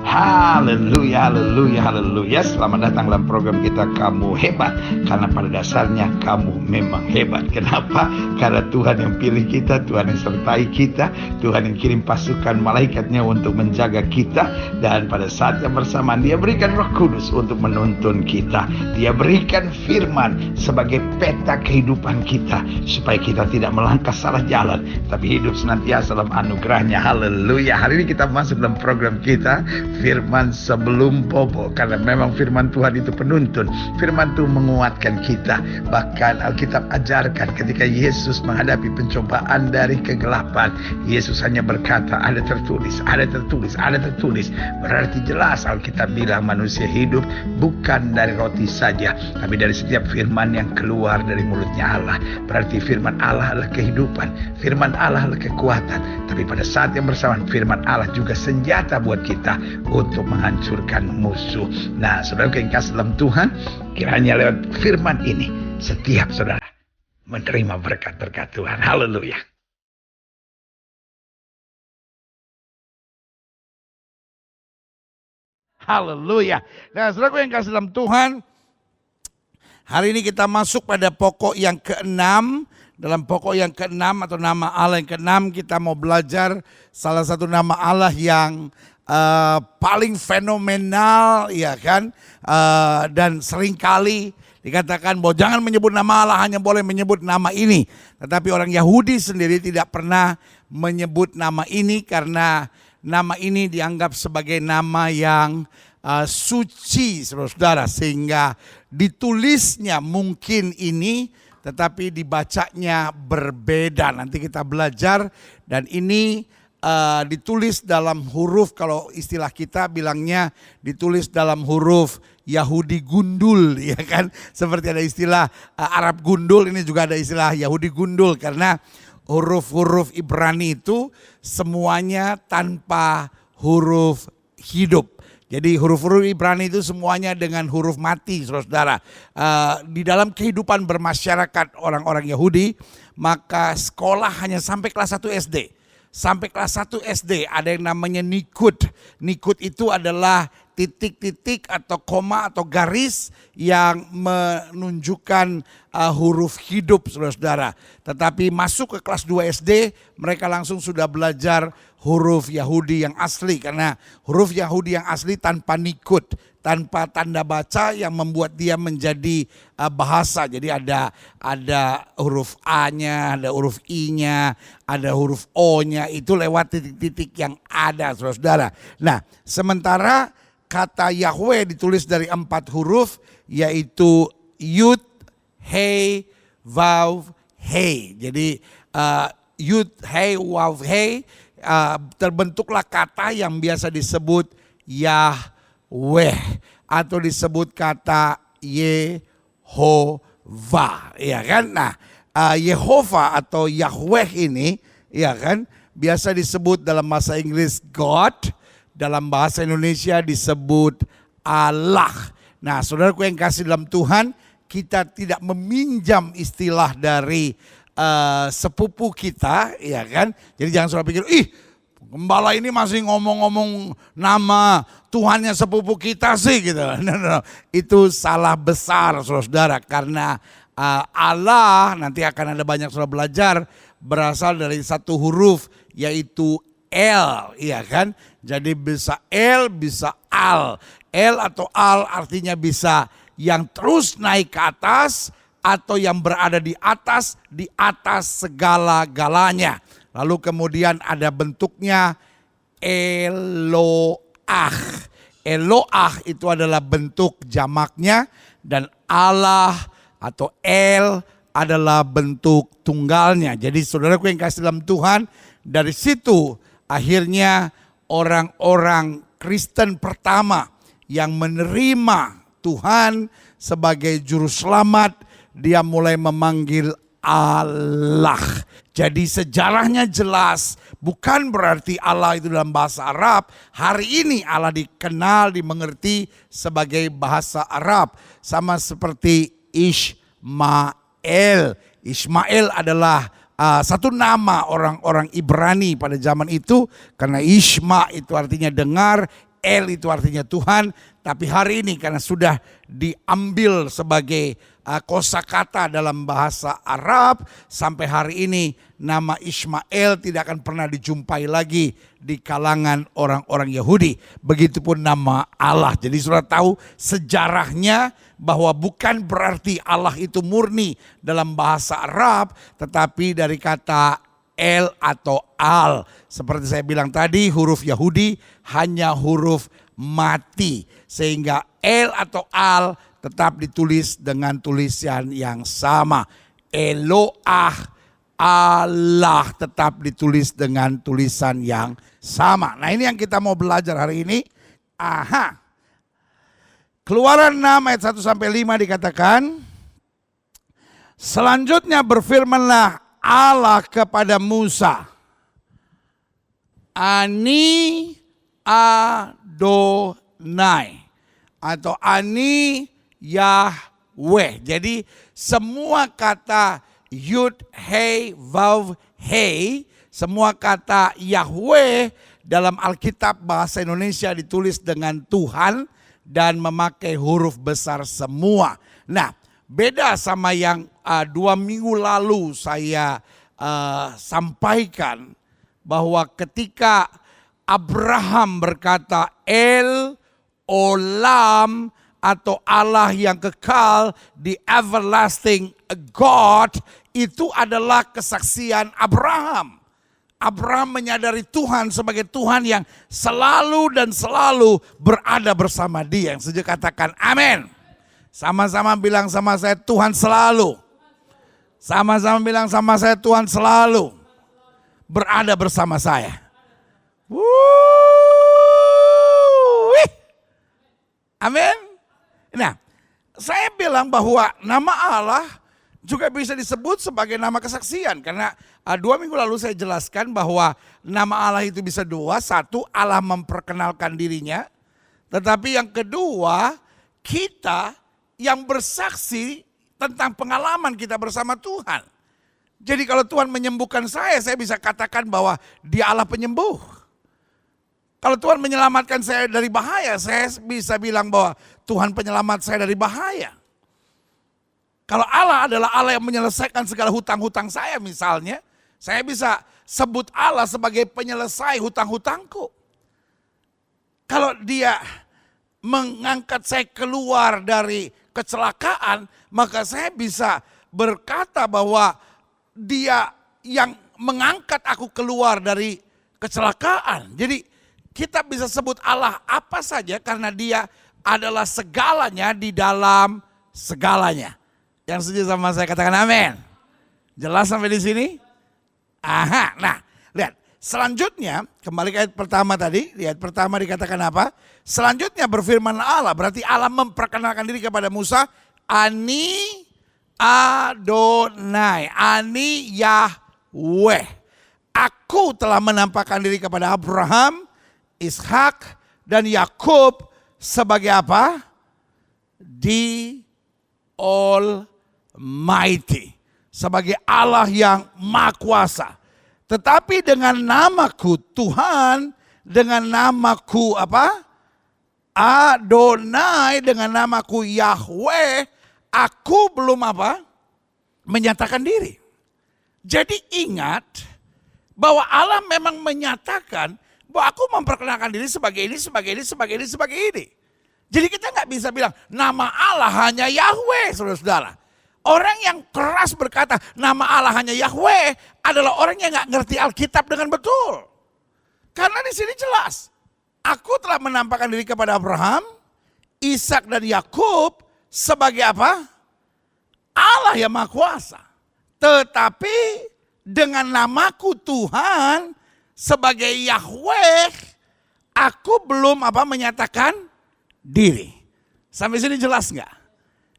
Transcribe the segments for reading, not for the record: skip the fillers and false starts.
Haleluya, haleluya, haleluya. Selamat datang dalam program kita Kamu Hebat. Karena pada dasarnya kamu memang hebat. Kenapa? Karena Tuhan yang pilih kita, Tuhan yang sertai kita, Tuhan yang kirim pasukan malaikatnya untuk menjaga kita. Dan pada saat yang bersamaan Dia berikan Roh Kudus untuk menuntun kita. Dia berikan firman sebagai peta kehidupan kita, supaya kita tidak melangkah salah jalan, tapi hidup senantiasa dalam anugerahnya. Haleluya. Hari ini kita masuk dalam program kita Firman Sebelum Bobo. Karena memang firman Tuhan itu penuntun. Firman Tuhan menguatkan kita. Bahkan Alkitab ajarkan ketika Yesus menghadapi pencobaan dari kegelapan, Yesus hanya berkata, ada tertulis, ada tertulis, ada tertulis. Berarti jelas Alkitab bilang manusia hidup bukan dari roti saja, tapi dari setiap firman yang keluar dari mulutnya Allah. Berarti firman Allah adalah kehidupan, firman Allah adalah kekuatan. Tapi pada saat yang bersamaan firman Allah juga senjata buat kita untuk menghancurkan musuh. Nah, saudara yang kasih dalam Tuhan, kiranya lewat firman ini setiap saudara menerima berkat-berkat Tuhan. Haleluya. Haleluya. Nah, saudara yang kasih dalam Tuhan, hari ini kita masuk pada pokok yang keenam. Dalam pokok yang keenam atau nama Allah yang keenam, kita mau belajar salah satu nama Allah yang paling fenomenal, ya kan? Dan seringkali dikatakan bahwa jangan menyebut nama Allah, hanya boleh menyebut nama ini. Tetapi orang Yahudi sendiri tidak pernah menyebut nama ini karena nama ini dianggap sebagai nama yang suci, saudara, sehingga ditulisnya mungkin ini, tetapi dibacanya berbeda. Nanti kita belajar, dan ini ditulis dalam huruf, kalau istilah kita bilangnya ditulis dalam huruf Yahudi gundul, ya kan? Seperti ada istilah Arab gundul, ini juga ada istilah Yahudi gundul, karena huruf-huruf Ibrani itu semuanya tanpa huruf hidup. Jadi huruf-huruf Ibrani itu semuanya dengan huruf mati, saudara. Di dalam kehidupan bermasyarakat orang-orang Yahudi, maka sekolah hanya sampai kelas 1 SD. Sampai kelas 1 SD ada yang namanya nikud. Nikud itu adalah titik-titik atau koma atau garis yang menunjukkan huruf hidup, saudara-saudara. Tetapi masuk ke kelas 2 SD, mereka langsung sudah belajar huruf Yahudi yang asli. Karena huruf Yahudi yang asli tanpa nikud, tanpa tanda baca yang membuat dia menjadi bahasa. Jadi ada huruf A-nya, ada huruf I-nya, ada huruf O-nya, itu lewat titik-titik yang ada, saudara-saudara. Nah, sementara kata Yahweh ditulis dari 4 huruf, yaitu Yud, Hei, Vav, Hei. Jadi Yud, Hei, Vav, Hei, terbentuklah kata yang biasa disebut Yahweh atau disebut kata Yehovah, ya kan? Nah, Yehovah atau Yahweh ini, ya kan, biasa disebut dalam bahasa Inggris God, dalam bahasa Indonesia disebut Allah. Nah, saudaraku yang kasih dalam Tuhan, kita tidak meminjam istilah dari sepupu kita, ya kan? Jadi jangan saudara pikir, gembala ini masih ngomong-ngomong nama Tuhannya sepupu kita sih gitu. No. Itu salah besar, saudara, karena Allah, nanti akan ada banyak saudara belajar, berasal dari satu huruf, yaitu El, ya kan? Jadi bisa El, bisa Al. El atau Al artinya bisa yang terus naik ke atas, atau yang berada di atas segala-galanya. Lalu kemudian ada bentuknya Eloah. Eloah itu adalah bentuk jamaknya, dan Allah atau El adalah bentuk tunggalnya. Jadi saudaraku yang kasih dalam Tuhan, dari situ akhirnya orang-orang Kristen pertama yang menerima Tuhan sebagai juru selamat, dia mulai memanggil Allah. Jadi sejarahnya jelas, bukan berarti Allah itu dalam bahasa Arab. Hari ini Allah dikenal, dimengerti sebagai bahasa Arab. Sama seperti Ishmael. Ishmael adalah satu nama orang-orang Ibrani pada zaman itu, karena Ishma itu artinya dengar, El itu artinya Tuhan, tapi hari ini karena sudah diambil sebagai kosakata dalam bahasa Arab, sampai hari ini nama Ismail tidak akan pernah dijumpai lagi di kalangan orang-orang Yahudi. Begitupun nama Allah. Jadi sudah tahu sejarahnya bahwa bukan berarti Allah itu murni dalam bahasa Arab, tetapi dari kata El atau Al. Seperti saya bilang tadi, huruf Yahudi hanya huruf mati. Sehingga El atau Al tetap ditulis dengan tulisan yang sama. Eloah, Allah tetap ditulis dengan tulisan yang sama. Nah, ini yang kita mau belajar hari ini. Keluaran 6 ayat 1 sampai 5 dikatakan, selanjutnya berfirmanlah Allah kepada Musa, Ani Adonai atau Ani Yahweh. Jadi semua kata Yud, Hei, Vav, Hei, semua kata Yahweh dalam Alkitab bahasa Indonesia ditulis dengan Tuhan dan memakai huruf besar semua. Nah, beda sama yang 2 minggu lalu saya sampaikan bahwa ketika Abraham berkata El Olam atau Allah yang kekal, the everlasting God, itu adalah kesaksian Abraham. Abraham menyadari Tuhan sebagai Tuhan yang selalu dan selalu berada bersama dia. Yang setuju katakan amin. Sama-sama bilang sama saya, Tuhan selalu. Sama-sama bilang sama saya, Tuhan selalu berada bersama saya. Amin. Nah, saya bilang bahwa nama Allah juga bisa disebut sebagai nama kesaksian. Karena 2 minggu lalu saya jelaskan bahwa nama Allah itu bisa dua. Satu, Allah memperkenalkan dirinya. Tetapi yang kedua, kita yang bersaksi tentang pengalaman kita bersama Tuhan. Jadi kalau Tuhan menyembuhkan saya bisa katakan bahwa Dia Allah penyembuh. Kalau Tuhan menyelamatkan saya dari bahaya, saya bisa bilang bahwa Tuhan penyelamat saya dari bahaya. Kalau Allah adalah Allah yang menyelesaikan segala hutang-hutang saya misalnya, saya bisa sebut Allah sebagai penyelesai hutang-hutangku. Kalau Dia mengangkat saya keluar dari kecelakaan, maka saya bisa berkata bahwa Dia yang mengangkat aku keluar dari kecelakaan. Jadi kita bisa sebut Allah apa saja karena Dia adalah segalanya di dalam segalanya. Yang setuju sama saya katakan amin. Jelas sampai di sini? Nah, lihat. Selanjutnya, kembali ke ayat pertama tadi. Di ayat pertama dikatakan apa? Selanjutnya berfirman Allah. Berarti Allah memperkenalkan diri kepada Musa. Ani Adonai. Ani Yahweh. Aku telah menampakkan diri kepada Abraham, Ishak, dan Yakub sebagai apa? The Almighty. Sebagai Allah yang Maha Kuasa. Tetapi dengan namaku Tuhan, dengan namaku apa? Adonai, dengan namaku Yahweh, aku belum apa? Menyatakan diri. Jadi ingat bahwa Allah memang menyatakan bahwa aku memperkenalkan diri sebagai ini, sebagai ini, sebagai ini, sebagai ini. Jadi kita nggak bisa bilang nama Allah hanya Yahweh, saudara-saudara. Orang yang keras berkata nama Allah hanya Yahweh adalah orang yang nggak ngerti Alkitab dengan betul. Karena di sini jelas, aku telah menampakkan diri kepada Abraham, Ishak dan Yakub sebagai apa? Allah yang Maha Kuasa. Tetapi dengan namaku Tuhan sebagai Yahweh, aku belum apa menyatakan diri. Sampai sini jelas nggak?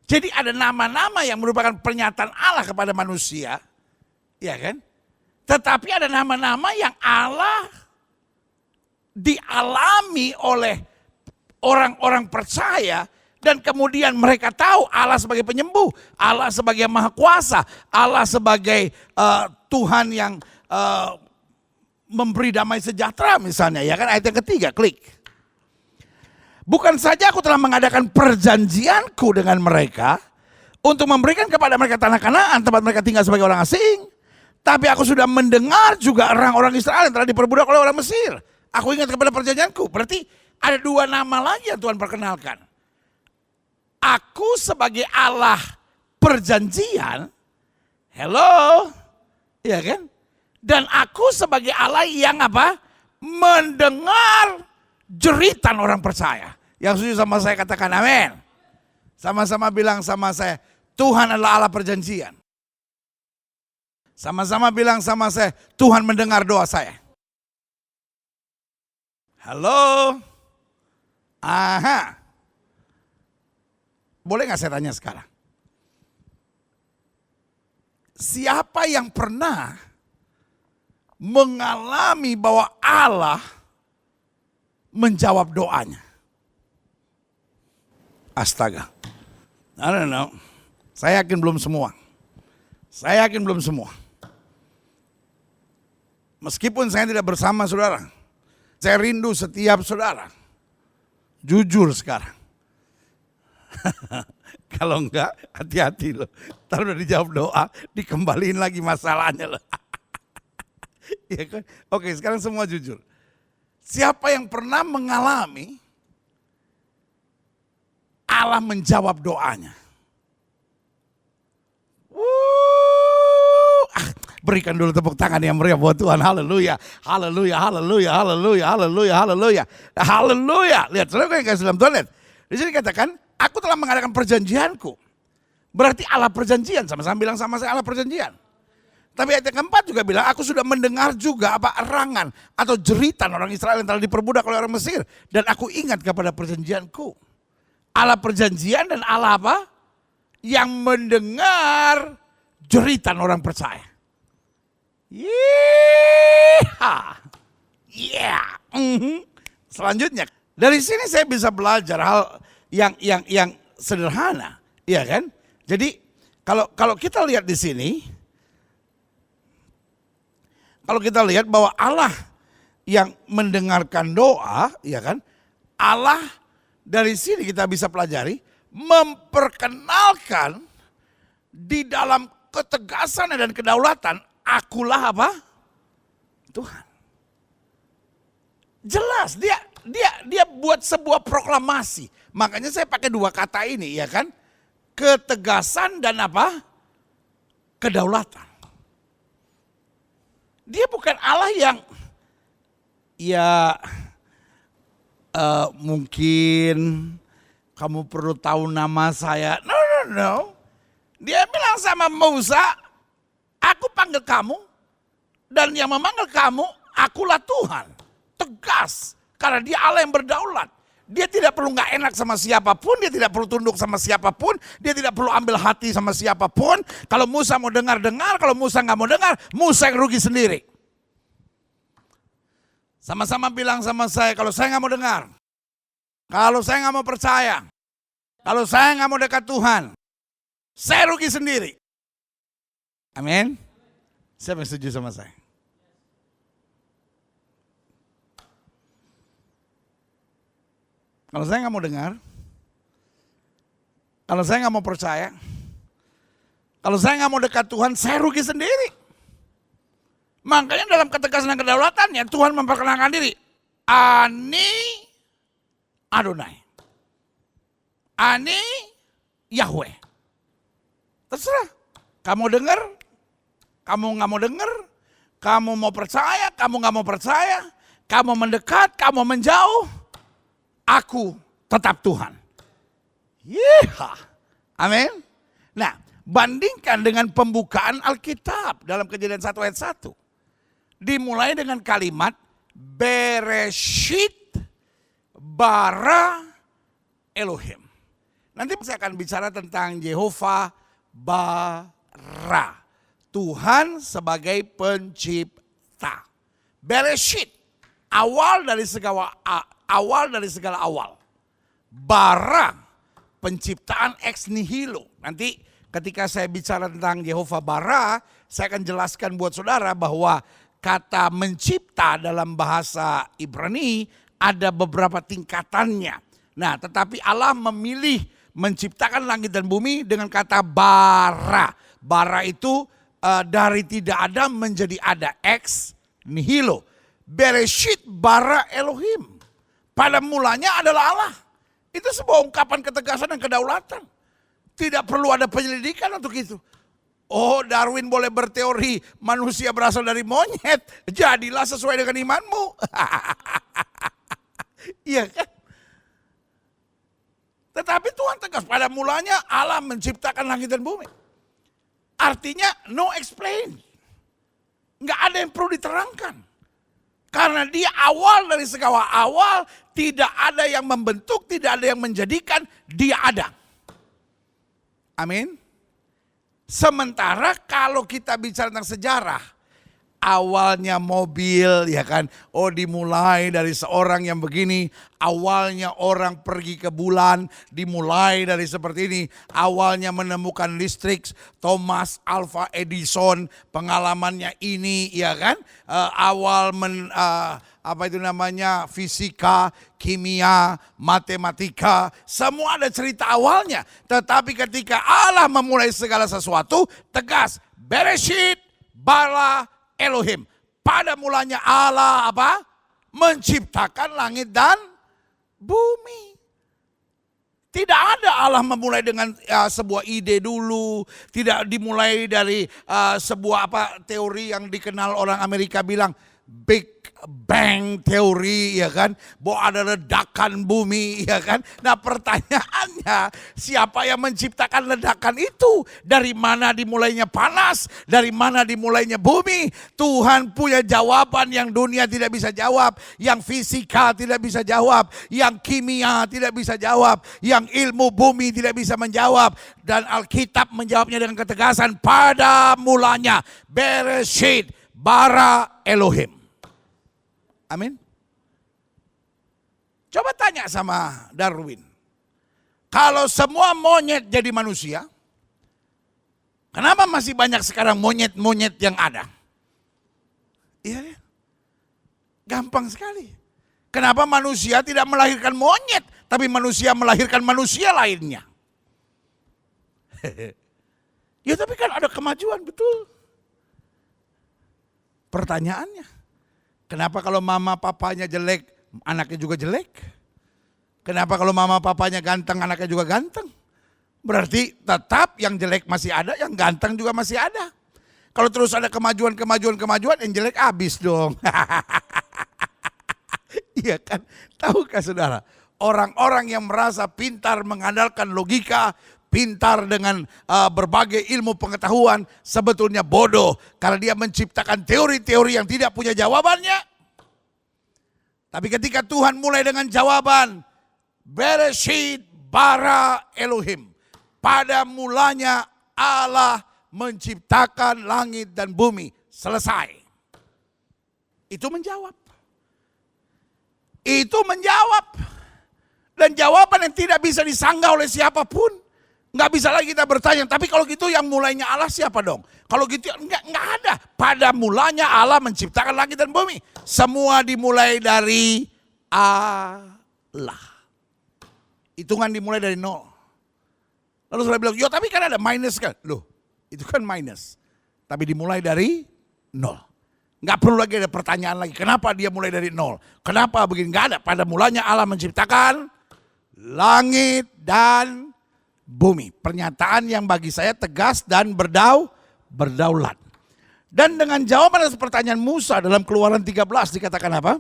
Jadi ada nama-nama yang merupakan pernyataan Allah kepada manusia, ya kan? Tetapi ada nama-nama yang Allah dialami oleh orang-orang percaya dan kemudian mereka tahu Allah sebagai penyembuh, Allah sebagai Maha Kuasa, Allah sebagai Tuhan yang memberi damai sejahtera misalnya, ya kan? Ayat yang ketiga, klik. Bukan saja aku telah mengadakan perjanjianku dengan mereka untuk memberikan kepada mereka tanah Kanaan, tempat mereka tinggal sebagai orang asing. Tapi aku sudah mendengar juga orang-orang Israel yang telah diperbudak oleh orang Mesir. Aku ingat kepada perjanjianku. Berarti ada dua nama lagi yang Tuhan perkenalkan. Aku sebagai Allah perjanjian. Hello. Iya kan? Dan aku sebagai Allah yang apa? Mendengar jeritan orang percaya. Yang setuju sama saya katakan amin. Sama-sama bilang sama saya, Tuhan adalah Allah perjanjian. Sama-sama bilang sama saya, Tuhan mendengar doa saya. Halo? Aha. Boleh gak saya tanya sekarang? Siapa yang pernah mengalami bahwa Allah menjawab doanya? Astaga. I don't know. Saya yakin belum semua. Saya yakin belum semua. Meskipun saya tidak bersama saudara. Saya rindu setiap saudara. Jujur sekarang. Kalau enggak, hati-hati loh. Ntar udah dijawab doa, dikembaliin lagi masalahnya loh. Ya kan? Oke, sekarang semua jujur. Siapa yang pernah mengalami Allah menjawab doanya? Berikan dulu tepuk tangan yang meriah buat Tuhan. Haleluya, haleluya, haleluya, haleluya, haleluya, haleluya, haleluya. Lihat, saudara yang kasih dalam Tuhan, lihat. Di sini katakan, aku telah mengadakan perjanjianku. Berarti Allah perjanjian, sama-sama bilang sama saya Allah perjanjian. Tapi ayat yang keempat juga bilang, aku sudah mendengar juga apa erangan atau jeritan orang Israel yang telah diperbudak oleh orang Mesir. Dan aku ingat kepada perjanjianku. Allah perjanjian dan Allah apa? Yang mendengar jeritan orang percaya. Selanjutnya, dari sini saya bisa belajar hal yang sederhana, iya kan? Jadi kalau kita lihat di sini, kalau kita lihat bahwa Allah yang mendengarkan doa, iya kan? Allah dari sini kita bisa pelajari memperkenalkan di dalam ketegasan dan kedaulatan, akulah apa? Tuhan. Jelas dia buat sebuah proklamasi. Makanya saya pakai dua kata ini, ya kan? Ketegasan dan apa? Kedaulatan. Dia bukan Allah yang ya mungkin kamu perlu tahu nama saya. No. Dia bilang sama Musa, aku panggil kamu dan yang memanggil kamu akulah Tuhan. Tegas, karena dia Allah yang berdaulat. Dia tidak perlu gak enak sama siapapun, dia tidak perlu tunduk sama siapapun, dia tidak perlu ambil hati sama siapapun. Kalau Musa mau dengar, kalau Musa gak mau dengar, Musa yang rugi sendiri. Sama-sama bilang sama saya, kalau saya gak mau dengar, kalau saya gak mau percaya, kalau saya gak mau dekat Tuhan, saya rugi sendiri. Amin. Siapa yang setuju sama saya? Kalau saya nggak mau dengar, kalau saya nggak mau percaya, kalau saya nggak mau dekat Tuhan, saya rugi sendiri. Makanya dalam ketegasan dan kedaulatannya Tuhan memperkenalkan diri. Ani Adonai. Ani Yahweh. Terserah. Kamu dengar, kamu nggak mau dengar, kamu mau percaya, kamu nggak mau percaya, kamu mendekat, kamu menjauh. Aku tetap Tuhan. Yeha. Amin. Nah, bandingkan dengan pembukaan Alkitab dalam Kejadian 1 ayat 1. Dimulai dengan kalimat Bereshit bara Elohim. Nanti saya akan bicara tentang Jehovah bara. Tuhan sebagai pencipta. Bereshit. Awal dari segala awal. Bara, penciptaan ex nihilo. Nanti ketika saya bicara tentang Jehovah bara, saya akan jelaskan buat saudara bahwa kata mencipta dalam bahasa Ibrani ada beberapa tingkatannya. Nah, tetapi Allah memilih menciptakan langit dan bumi dengan kata bara. Bara itu dari tidak ada menjadi ada, ex nihilo. Bereshit bara Elohim. Pada mulanya adalah Allah. Itu sebuah ungkapan ketegasan dan kedaulatan. Tidak perlu ada penyelidikan untuk itu. Oh, Darwin boleh berteori manusia berasal dari monyet. Jadilah sesuai dengan imanmu. Iya kan? Tetapi Tuhan tegas, pada mulanya Allah menciptakan langit dan bumi. Artinya no explain. Nggak ada yang perlu diterangkan. Karena dia awal dari segala awal, tidak ada yang membentuk, tidak ada yang menjadikan, dia ada. Amin. Sementara kalau kita bicara tentang sejarah, awalnya mobil ya kan, oh dimulai dari seorang yang begini, awalnya orang pergi ke bulan, dimulai dari seperti ini, awalnya menemukan listrik, Thomas Alva Edison, pengalamannya ini ya kan, fisika, kimia, matematika, semua ada cerita awalnya. Tetapi ketika Allah memulai segala sesuatu, tegas, Bereshit bara Elohim. Pada mulanya Allah apa? Menciptakan langit dan bumi. Tidak ada Allah memulai dengan sebuah ide dulu, tidak dimulai dari sebuah teori yang dikenal orang Amerika bilang Big Bang teori ya kan, bahwa ada ledakan bumi ya kan. Nah pertanyaannya, siapa yang menciptakan ledakan itu? Dari mana dimulainya panas? Dari mana dimulainya bumi? Tuhan punya jawaban yang dunia tidak bisa jawab, yang fisika tidak bisa jawab, yang kimia tidak bisa jawab, yang ilmu bumi tidak bisa menjawab. Dan Alkitab menjawabnya dengan ketegasan, pada mulanya Bereshit bara Elohim. Amin. Coba tanya sama Darwin. Kalau semua monyet jadi manusia, kenapa masih banyak sekarang monyet-monyet yang ada? Iya, gampang sekali. Kenapa manusia tidak melahirkan monyet, tapi manusia melahirkan manusia lainnya? Ya tapi kan ada kemajuan, betul. Pertanyaannya, kenapa kalau mama papanya jelek, anaknya juga jelek? Kenapa kalau mama papanya ganteng, anaknya juga ganteng? Berarti tetap yang jelek masih ada, yang ganteng juga masih ada. Kalau terus ada kemajuan, yang jelek habis dong. Iya kan? Tahukah saudara, orang-orang yang merasa pintar mengandalkan logika, pintar dengan berbagai ilmu pengetahuan, sebetulnya bodoh. Karena dia menciptakan teori-teori yang tidak punya jawabannya. Tapi ketika Tuhan mulai dengan jawaban, Bereshit bara Elohim. Pada mulanya Allah menciptakan langit dan bumi. Selesai. Itu menjawab. Itu menjawab. Dan jawaban yang tidak bisa disanggah oleh siapapun. Nggak bisa lagi kita bertanya, tapi kalau gitu yang mulainya Allah siapa dong? Kalau gitu nggak ada. Pada mulanya Allah menciptakan langit dan bumi. Semua dimulai dari Allah. Hitungan dimulai dari nol. Lalu saya bilang, yo tapi kan ada minus kan? Loh, itu kan minus. Tapi dimulai dari nol. Nggak perlu lagi ada pertanyaan lagi. Kenapa dia mulai dari nol? Kenapa begini? Nggak ada. Pada mulanya Allah menciptakan langit dan bumi. Pernyataan yang bagi saya tegas dan berdaulat. Dan dengan jawaban atas pertanyaan Musa dalam Keluaran 13 dikatakan apa?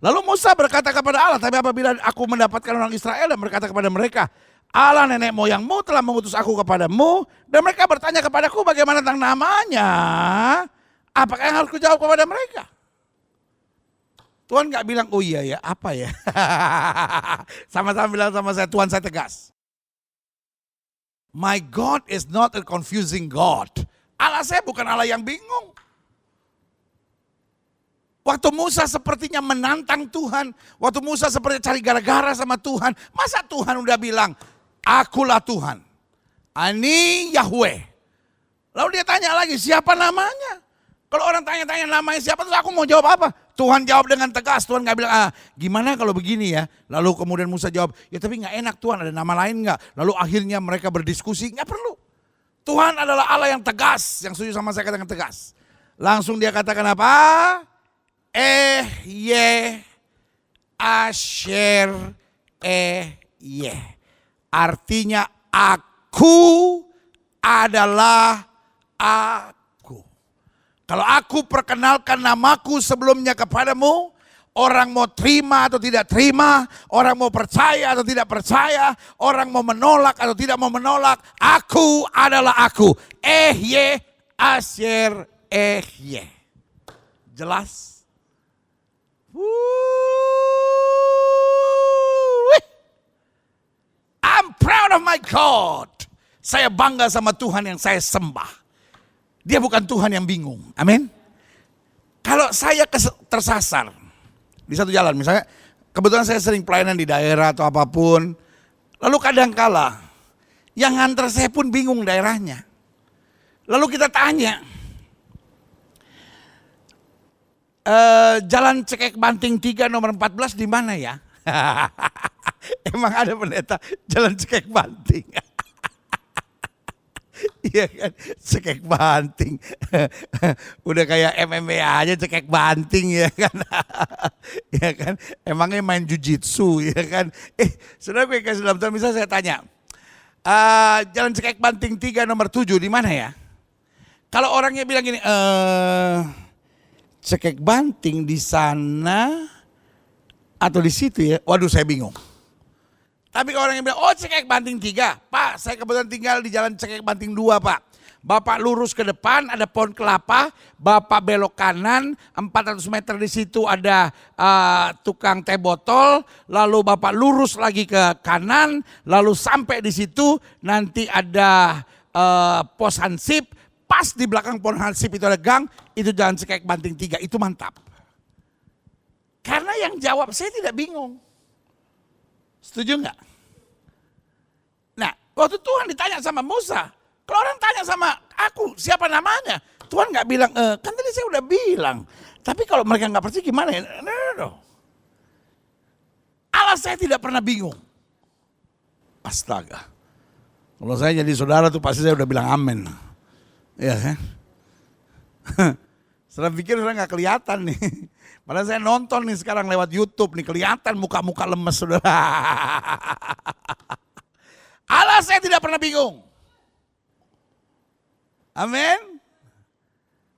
Lalu Musa berkata kepada Allah, tapi apabila aku mendapatkan orang Israel dan berkata kepada mereka, Allah nenek moyangmu telah mengutus aku kepadamu, dan mereka bertanya kepadaku bagaimana tentang namanya, apakah yang harus kujawab kepada mereka? Tuhan gak bilang, oh iya ya, apa ya? Sama-sama bilang sama saya, Tuhan saya tegas. My God is not a confusing God. Allah saya bukan Allah yang bingung. Waktu Musa sepertinya menantang Tuhan. Waktu Musa seperti cari gara-gara sama Tuhan. Masa Tuhan udah bilang, akulah Tuhan. Ani Yahweh. Lalu dia tanya lagi, siapa namanya? Kalau orang tanya-tanya namanya siapa, terus aku mau jawab apa? Tuhan jawab dengan tegas. Tuhan gak bilang, gimana kalau begini ya? Lalu kemudian Musa jawab, ya tapi gak enak Tuhan, ada nama lain gak? Lalu akhirnya mereka berdiskusi, gak perlu. Tuhan adalah Allah yang tegas, yang setuju sama saya katakan tegas. Langsung dia katakan apa? Asher ye. Artinya aku adalah aku. Kalau aku perkenalkan namaku sebelumnya kepadamu, orang mau terima atau tidak terima, orang mau percaya atau tidak percaya, orang mau menolak atau tidak mau menolak, aku adalah aku. Asher ye. Jelas? I'm proud of my God. Saya bangga sama Tuhan yang saya sembah. Dia bukan Tuhan yang bingung. Amin. Kalau saya tersasar di satu jalan, misalnya kebetulan saya sering pelayanan di daerah atau apapun, lalu kadangkala yang nganter saya pun bingung daerahnya. Lalu kita tanya, Jalan Cekek Banting 3 nomor 14 di mana ya? Emang ada pendeta Jalan Cekek Banting? Iya kan, Cekek Banting. Udah kayak MMA aja Cekek Banting ya kan. Ya kan, emangnya main jujitsu ya kan. Saudara gue kasih dalam Tuhan, misalnya saya tanya, Jalan Cekek Banting 3 nomor 7 di mana ya? Kalau orangnya bilang gini, Cekek Banting di sana atau di situ ya, waduh saya bingung. Tapi kalau orang yang bilang, Cekek Banting 3, Pak saya kebetulan tinggal di Jalan Cekek Banting 2 Pak. Bapak lurus ke depan ada pohon kelapa, Bapak belok kanan, 400 meter di situ ada tukang teh botol, lalu Bapak lurus lagi ke kanan, lalu sampai di situ nanti ada pos hansip, pas di belakang pohon hansip itu ada gang, itu Jalan Cekek Banting 3, itu mantap. Karena yang jawab saya tidak bingung. Setuju nggak? Nah, waktu Tuhan ditanya sama Musa, kalau orang tanya sama aku, siapa namanya? Tuhan nggak bilang, kan tadi saya udah bilang. Tapi kalau mereka nggak percaya gimana ya? No. Allah saya tidak pernah bingung. Astaga. Kalau saya jadi saudara tuh pasti saya udah bilang amin. Iya kan? Saudara pikir saudara nggak kelihatan nih. Padahal saya nonton nih sekarang lewat YouTube nih, kelihatan muka-muka lemes saudara. Allah saya tidak pernah bingung. Amin.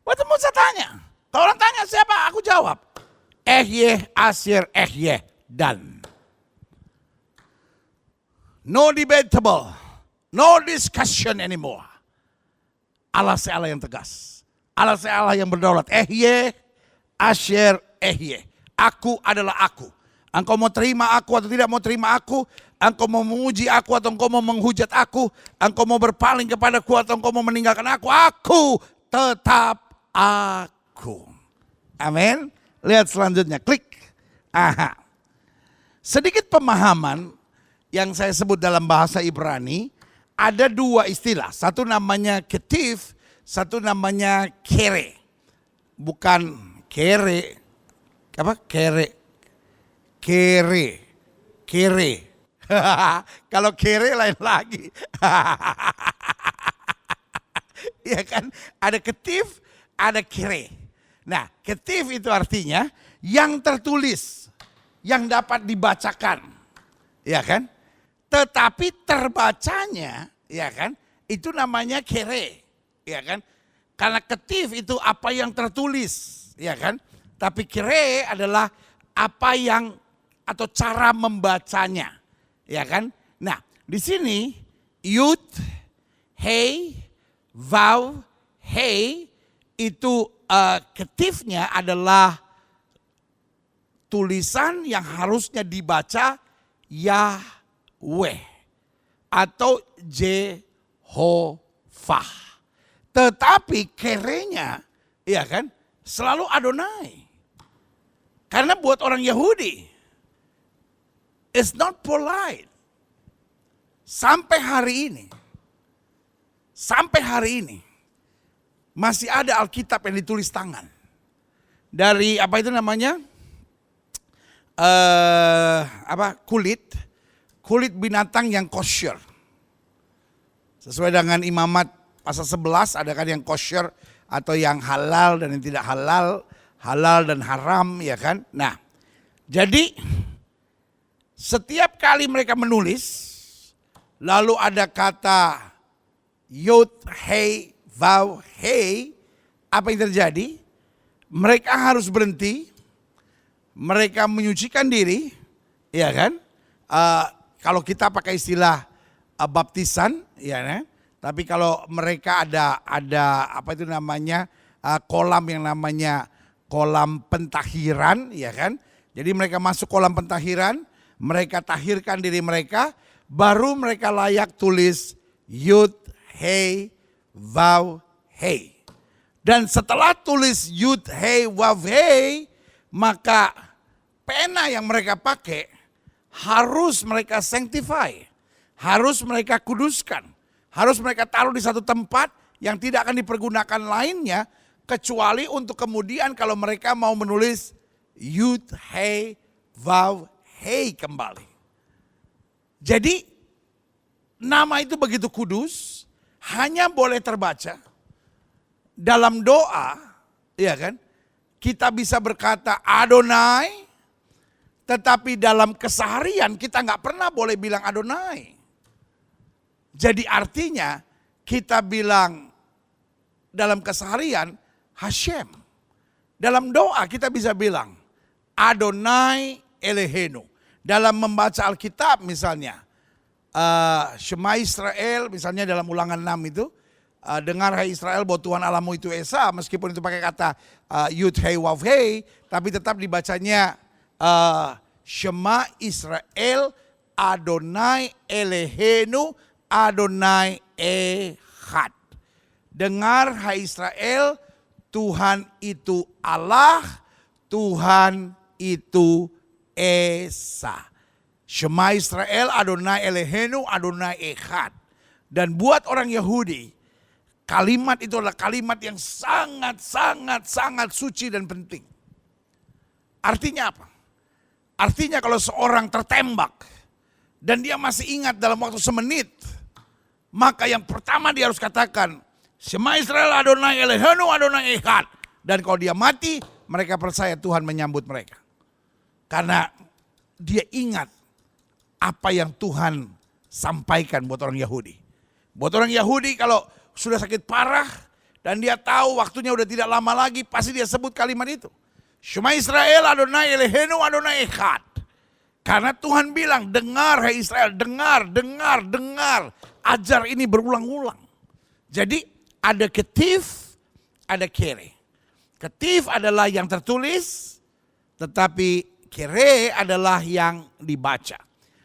Waktu Musa tanya, kalau orang tanya siapa, aku jawab. Asher, dan. No debatable, no discussion anymore. Allah saya Allah yang tegas. Allah saya Allah yang berdaulat. Asher, aku adalah aku. Engkau mau terima aku atau tidak mau terima aku, engkau mau memuji aku atau engkau mau menghujat aku, engkau mau berpaling kepadaku atau engkau mau meninggalkan aku tetap aku. Amin. Lihat selanjutnya, klik. Sedikit pemahaman yang saya sebut dalam bahasa Ibrani, ada dua istilah. Satu namanya ketif, satu namanya kere. Bukan kere, kere. Kalau kere lain lagi. Ya kan, ada ketif, ada kere. Nah, ketif itu artinya yang tertulis, yang dapat dibacakan. Ya kan? Tetapi terbacanya, ya kan? Itu namanya kere. Ya kan? Karena ketif itu apa yang tertulis, ya kan? Tapi kere adalah apa yang atau cara membacanya, ya kan? Nah, di sini yud, hei, vav, hei itu ketifnya adalah tulisan yang harusnya dibaca Yahweh atau Jehovah. Tetapi kerenya, ya kan, selalu Adonai. Karena buat orang Yahudi, it's not polite. Sampai hari ini, masih ada Alkitab yang ditulis tangan. Dari apa itu namanya? Kulit binatang yang kosher. Sesuai dengan Imamat pasal 11 ada kan yang kosher atau yang halal dan yang tidak halal, halal dan haram, ya kan? Nah, jadi setiap kali mereka menulis, lalu ada kata Yud, Hei, Vav, Hei, apa yang terjadi? Mereka harus berhenti, mereka menyucikan diri, ya kan? Kalau kita pakai istilah baptisan, ya kan? Tapi kalau mereka ada apa itu namanya kolam yang namanya kolam pentahiran, ya kan? Jadi mereka masuk kolam pentahiran, mereka tahirkan diri mereka, baru mereka layak tulis Yud, Hei, Vav, Hei. Dan setelah tulis Yud, Hei, Vav, Hei, maka pena yang mereka pakai harus mereka sanctify, harus mereka kuduskan, harus mereka taruh di satu tempat yang tidak akan dipergunakan lainnya, kecuali untuk kemudian kalau mereka mau menulis Yud, Hei, Vav, Hei kembali. Jadi nama itu begitu kudus, hanya boleh terbaca dalam doa, ya kan? Kita bisa berkata Adonai, tetapi dalam keseharian kita nggak pernah boleh bilang Adonai. Jadi artinya kita bilang dalam keseharian Hashem. Dalam doa kita bisa bilang Adonai Elohenu. Dalam membaca Alkitab misalnya, Shema Israel misalnya dalam Ulangan 6 itu, dengar hai Israel bahwa Tuhan Allahmu itu Esa, meskipun itu pakai kata Yud, Hei, Wav, Hei, tapi tetap dibacanya Shema Israel Adonai Elohenu Adonai Echad. Dengar hai Israel, Tuhan itu Allah, Tuhan itu Esa. Shema Israel Adonai Elohenu Adonai Echad. Dan buat orang Yahudi, kalimat itu adalah kalimat yang sangat suci dan penting. Artinya apa? Artinya kalau seorang tertembak dan dia masih ingat dalam waktu semenit, maka yang pertama dia harus katakan Shema Israel Adonai Elohenu Adonai Echad. Dan kalau dia mati, mereka percaya Tuhan menyambut mereka. Karena dia ingat apa yang Tuhan sampaikan buat orang Yahudi. Buat orang Yahudi kalau sudah sakit parah dan dia tahu waktunya udah tidak lama lagi, pasti dia sebut kalimat itu. Shema Israel Adonai Elohenu Adonai Echad. Karena Tuhan bilang, dengar hai Israel, dengar. Ajar ini berulang-ulang. Jadi ada ketif, ada kere. Ketif adalah yang tertulis, tetapi kere adalah yang dibaca.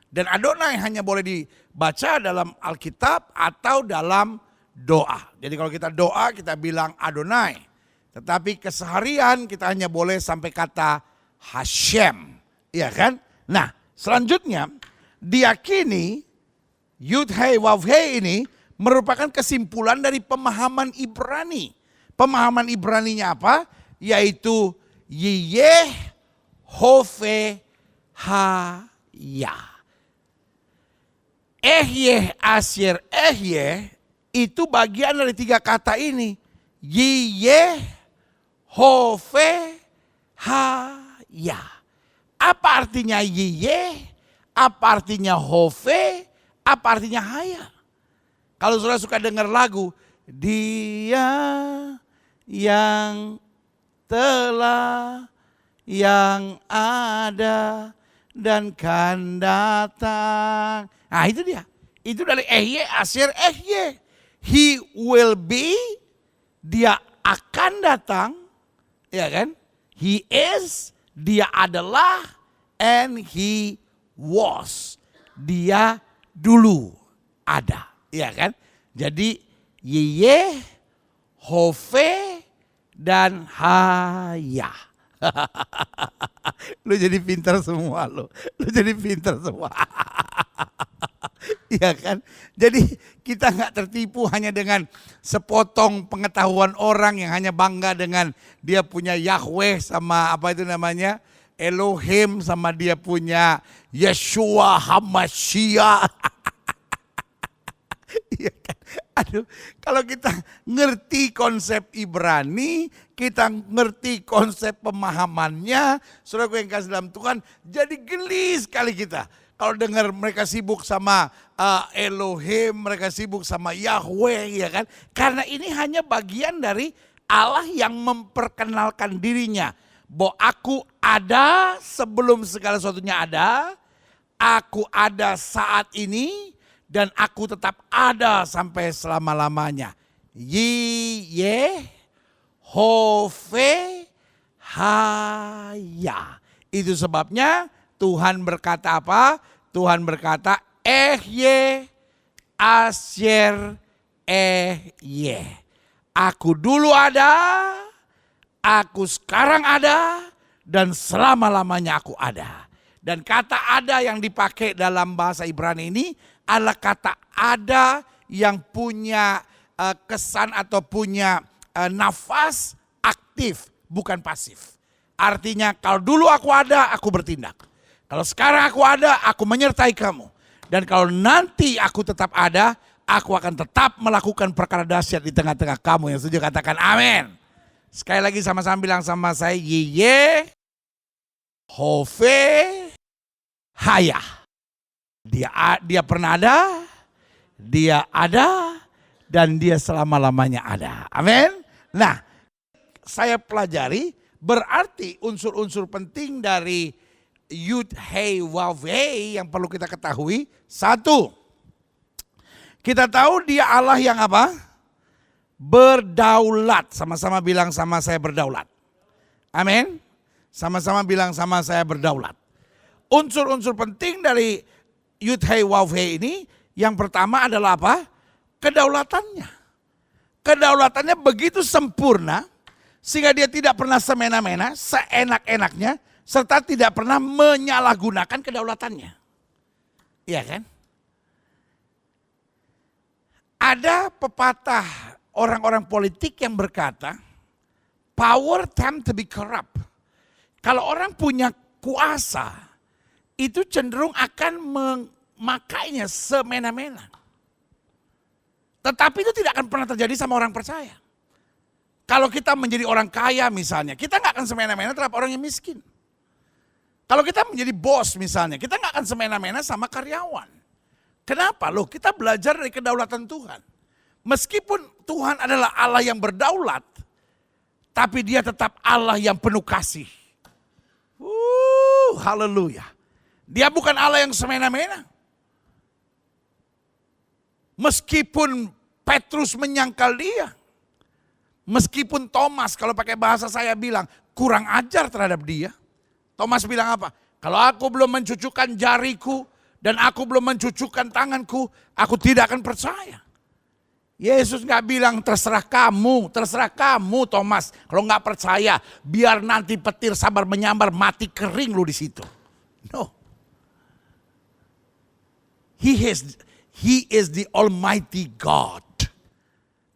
Dan Adonai hanya boleh dibaca dalam Alkitab atau dalam doa. Jadi kalau kita doa kita bilang Adonai. Tetapi keseharian kita hanya boleh sampai kata Hashem. Iya kan? Nah selanjutnya diyakini Yud, Hei, Wav, Hei ini merupakan kesimpulan dari pemahaman Ibrani. Pemahaman Ibraninya apa? Yaitu Yiyeh, Hove, Ha-Ya. Ehyeh, Asyer, Ehyeh itu bagian dari tiga kata ini. Yiyeh, Hove, Ha-Ya. Apa artinya Yiyeh? Apa artinya Hove? Apa artinya Haya? Kalau saudara suka dengar lagu, dia yang telah, yang ada, dan kan datang. Nah itu dia. Itu dari Ehyeh, Asyer, Ehyeh. He will be, dia akan datang. Ya kan? He is, dia adalah, and he was. Dia dulu ada. Ya kan? Jadi Yiyeh, Hove, dan Haya. Lu jadi pintar semua lu. Lu jadi pintar semua. Iya kan? Jadi kita nggak tertipu hanya dengan sepotong pengetahuan orang yang hanya bangga dengan dia punya Yahweh sama apa itu namanya Elohim, sama dia punya Yeshua Hamashiach. Iya kan? Aduh, kalau kita ngerti konsep Ibrani, kita ngerti konsep pemahamannya, saudara yang kasih dalam Tuhan, jadi geli sekali kita. Kalau dengar mereka sibuk sama Elohim, mereka sibuk sama Yahweh, ya kan? Karena ini hanya bagian dari Allah yang memperkenalkan dirinya. Bahwa aku ada sebelum segala sesuatunya ada, aku ada saat ini, dan aku tetap ada sampai selama-lamanya. Yehove Haya. Itu sebabnya Tuhan berkata apa? Tuhan berkata Ehye Asyer Ehye. Aku dulu ada, aku sekarang ada, dan selama-lamanya aku ada. Dan kata ada yang dipakai dalam bahasa Ibrani ini adalah kata ada yang punya kesan atau punya nafas aktif, bukan pasif. Artinya kalau dulu aku ada, aku bertindak. Kalau sekarang aku ada, aku menyertai kamu. Dan kalau nanti aku tetap ada, aku akan tetap melakukan perkara dahsyat di tengah-tengah kamu. Yang setuju katakan amin. Sekali lagi sama-sama bilang sama saya, Yehove Haya. Dia pernah ada, dan dia selama-lamanya ada. Amin. Nah, saya pelajari berarti unsur-unsur penting dari Yud Hei Waw Hei yang perlu kita ketahui. Satu, kita tahu dia Allah yang apa? Berdaulat. Sama-sama bilang sama saya berdaulat. Amin. Sama-sama bilang sama saya berdaulat. Unsur-unsur penting dari Yud Hei Waw Hei ini, yang pertama adalah apa? Kedaulatannya. Kedaulatannya begitu sempurna sehingga dia tidak pernah semena-mena, seenak-enaknya, serta tidak pernah menyalahgunakan kedaulatannya. Iya kan? Ada pepatah orang-orang politik yang berkata, power tend to be corrupt. Kalau orang punya kuasa, itu cenderung akan memakainya semena-mena. Tetapi itu tidak akan pernah terjadi sama orang percaya. Kalau kita menjadi orang kaya misalnya, kita nggak akan semena-mena terhadap orang yang miskin. Kalau kita menjadi bos misalnya, kita nggak akan semena-mena sama karyawan. Kenapa? Loh, kita belajar dari kedaulatan Tuhan. Meskipun Tuhan adalah Allah yang berdaulat, tapi dia tetap Allah yang penuh kasih. Haleluya. Dia bukan Allah yang semena-mena. Meskipun Petrus menyangkal dia, meskipun Thomas, kalau pakai bahasa saya bilang, kurang ajar terhadap dia. Thomas bilang apa? Kalau aku belum mencucukkan jariku dan aku belum mencucukkan tanganku, aku tidak akan percaya. Yesus gak bilang terserah kamu Thomas. Kalau gak percaya, biar nanti petir sabar menyambar, mati kering lu di situ. No. He is the Almighty God.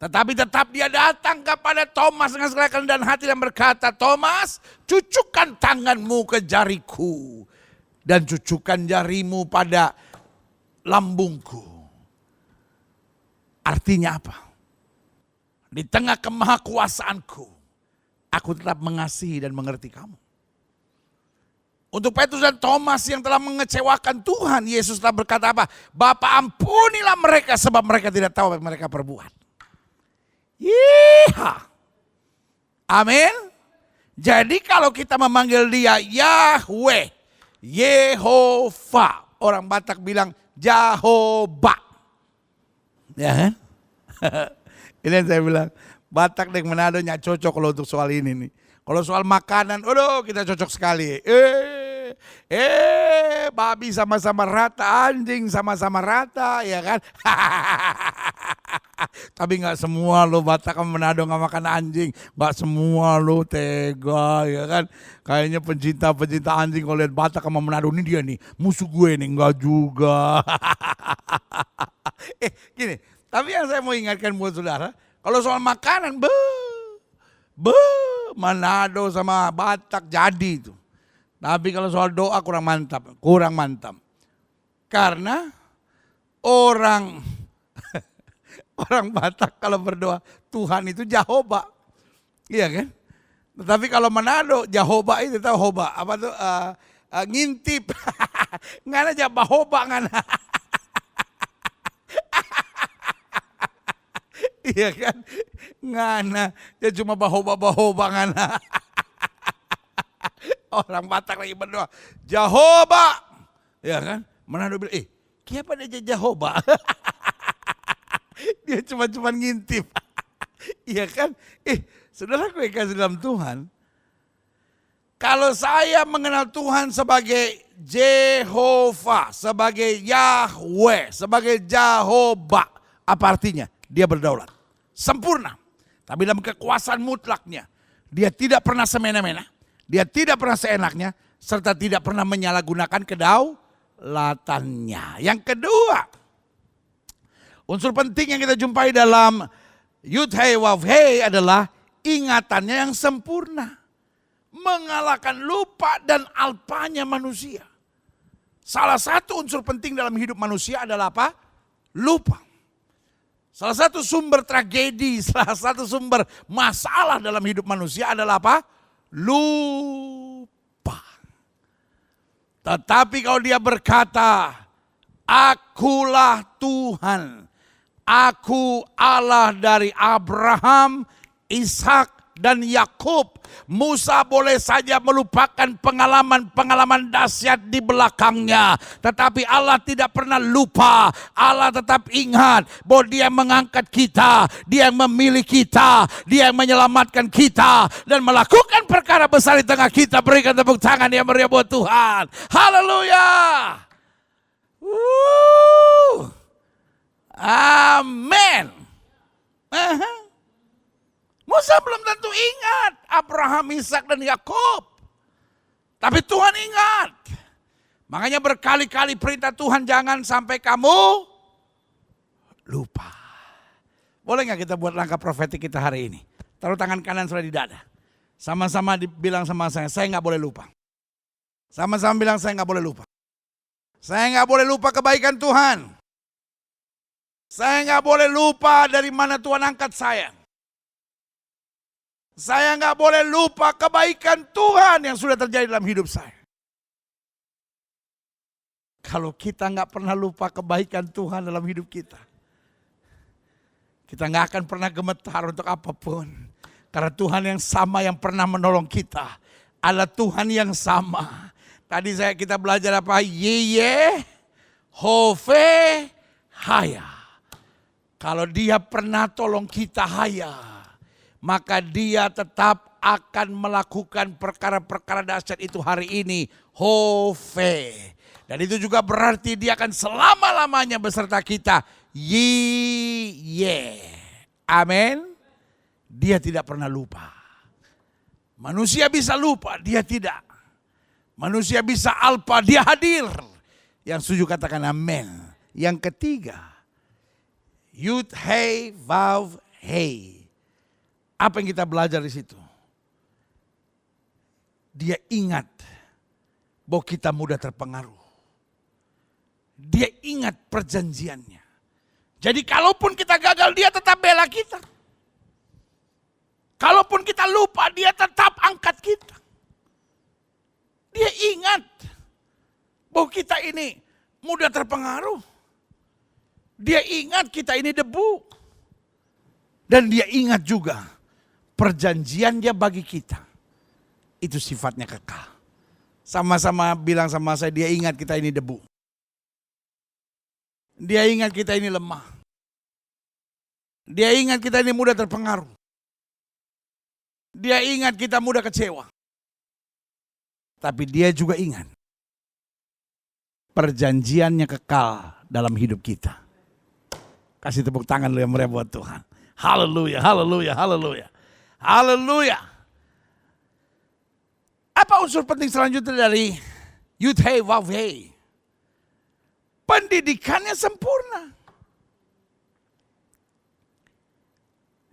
Tetapi tetap dia datang kepada Thomas dengan segala kerendahan hati dan berkata, Thomas, cucukkan tanganmu ke jariku dan cucukkan jarimu pada lambungku. Artinya apa? Di tengah kemahakuasaanku, aku tetap mengasihi dan mengerti kamu. Untuk Petrus dan Thomas yang telah mengecewakan Tuhan, Yesus telah berkata apa? Bapa, ampunilah mereka sebab mereka tidak tahu apa yang mereka perbuat. Yeeha. Amin. Jadi kalau kita memanggil dia Yahweh, Yehova, orang Batak bilang Jahoba. Ya kan? Ini yang saya bilang, Batak dan Manado nggak cocok kalau untuk soal ini nih. Kalau soal makanan, aduh kita cocok sekali. Babi sama-sama rata, anjing sama-sama rata, ya kan? Tapi nggak semua lo Batak sama Manado nggak makan anjing. Nggak semua lo tega ya kan. Kayaknya pencinta anjing kalau lihat Batak sama Manado ini dia nih musuh gue nih. Nggak juga. Gini. Tapi yang saya mau ingatkan buat saudara. Kalau soal makanan, Manado sama Batak jadi itu. Tapi kalau soal doa kurang mantap. Karena orang Batak kalau berdoa Tuhan itu Jehovah, iya kan? Tetapi kalau Manado Jehovah itu tahu hoba apa tuh ngintip, ngana Jabahoba ngana, iya kan? Ngana dia cuma bahoba ngana. Orang Batak lagi berdoa Jehovah, ya kan? Manado bilang kenapa dia Jehovah? Dia cuma ngintip. Iya kan? Saudaraku yang kasih dalam Tuhan. Kalau saya mengenal Tuhan sebagai Jehovah, sebagai Yahweh, sebagai Jehovah. Apa artinya? Dia berdaulat. Sempurna. Tapi dalam kekuasaan mutlaknya. Dia tidak pernah semena-mena. Dia tidak pernah seenaknya. Serta tidak pernah menyalahgunakan kedaulatannya. Yang kedua. Unsur penting yang kita jumpai dalam Yud Hei Waw Hei adalah ingatannya yang sempurna. Mengalahkan lupa dan alpanya manusia. Salah satu unsur penting dalam hidup manusia adalah apa? Lupa. Salah satu sumber tragedi, salah satu sumber masalah dalam hidup manusia adalah apa? Lupa. Tetapi kalau dia berkata, akulah Tuhan. Aku Allah dari Abraham, Ishak dan Yakub. Musa boleh saja melupakan pengalaman-pengalaman dahsyat di belakangnya. Tetapi Allah tidak pernah lupa. Allah tetap ingat bahwa dia mengangkat kita. Dia yang memilih kita. Dia yang menyelamatkan kita. Dan melakukan perkara besar di tengah kita. Berikan tepuk tangan yang meriah buat Tuhan. Haleluya. Amin. Musa belum tentu ingat Abraham, Ishak dan Yakub. Tapi Tuhan ingat. Makanya berkali-kali perintah Tuhan jangan sampai kamu lupa. Boleh gak kita buat langkah profetik kita hari ini? Taruh tangan kanan sudah di dada. Sama-sama bilang sama saya gak boleh lupa. Sama-sama bilang saya gak boleh lupa. Saya gak boleh lupa kebaikan Tuhan. Saya gak boleh lupa dari mana Tuhan angkat saya. Saya nggak boleh lupa kebaikan Tuhan yang sudah terjadi dalam hidup saya. Kalau kita nggak pernah lupa kebaikan Tuhan dalam hidup kita, kita nggak akan pernah gemetar untuk apapun. Karena Tuhan yang sama yang pernah menolong kita adalah Tuhan yang sama. Tadi kita belajar apa? Yeye, Hove, Haya. Kalau dia pernah tolong kita Haya, maka dia tetap akan melakukan perkara-perkara dahsyat itu hari ini. Hove. Dan itu juga berarti dia akan selama-lamanya beserta kita. Ye. Amin. Dia tidak pernah lupa. Manusia bisa lupa, dia tidak. Manusia bisa alpa, dia hadir. Yang setuju katakan amin. Yang ketiga. Yud Hei Vav Hei. Apa yang kita belajar di situ? Dia ingat bahwa kita mudah terpengaruh. Dia ingat perjanjiannya. Jadi kalaupun kita gagal, dia tetap bela kita. Kalaupun kita lupa, dia tetap angkat kita. Dia ingat bahwa kita ini mudah terpengaruh. Dia ingat kita ini debu. Dan dia ingat juga perjanjian dia bagi kita, itu sifatnya kekal. Sama-sama bilang sama saya, dia ingat kita ini debu. Dia ingat kita ini lemah. Dia ingat kita ini mudah terpengaruh. Dia ingat kita mudah kecewa. Tapi dia juga ingat perjanjiannya kekal dalam hidup kita. Kasih tepuk tangan lu yang meriah buat Tuhan. Haleluya, haleluya, haleluya. Haleluya. Apa unsur penting selanjutnya dari Yud Hei Vav Hei? Pendidikannya sempurna.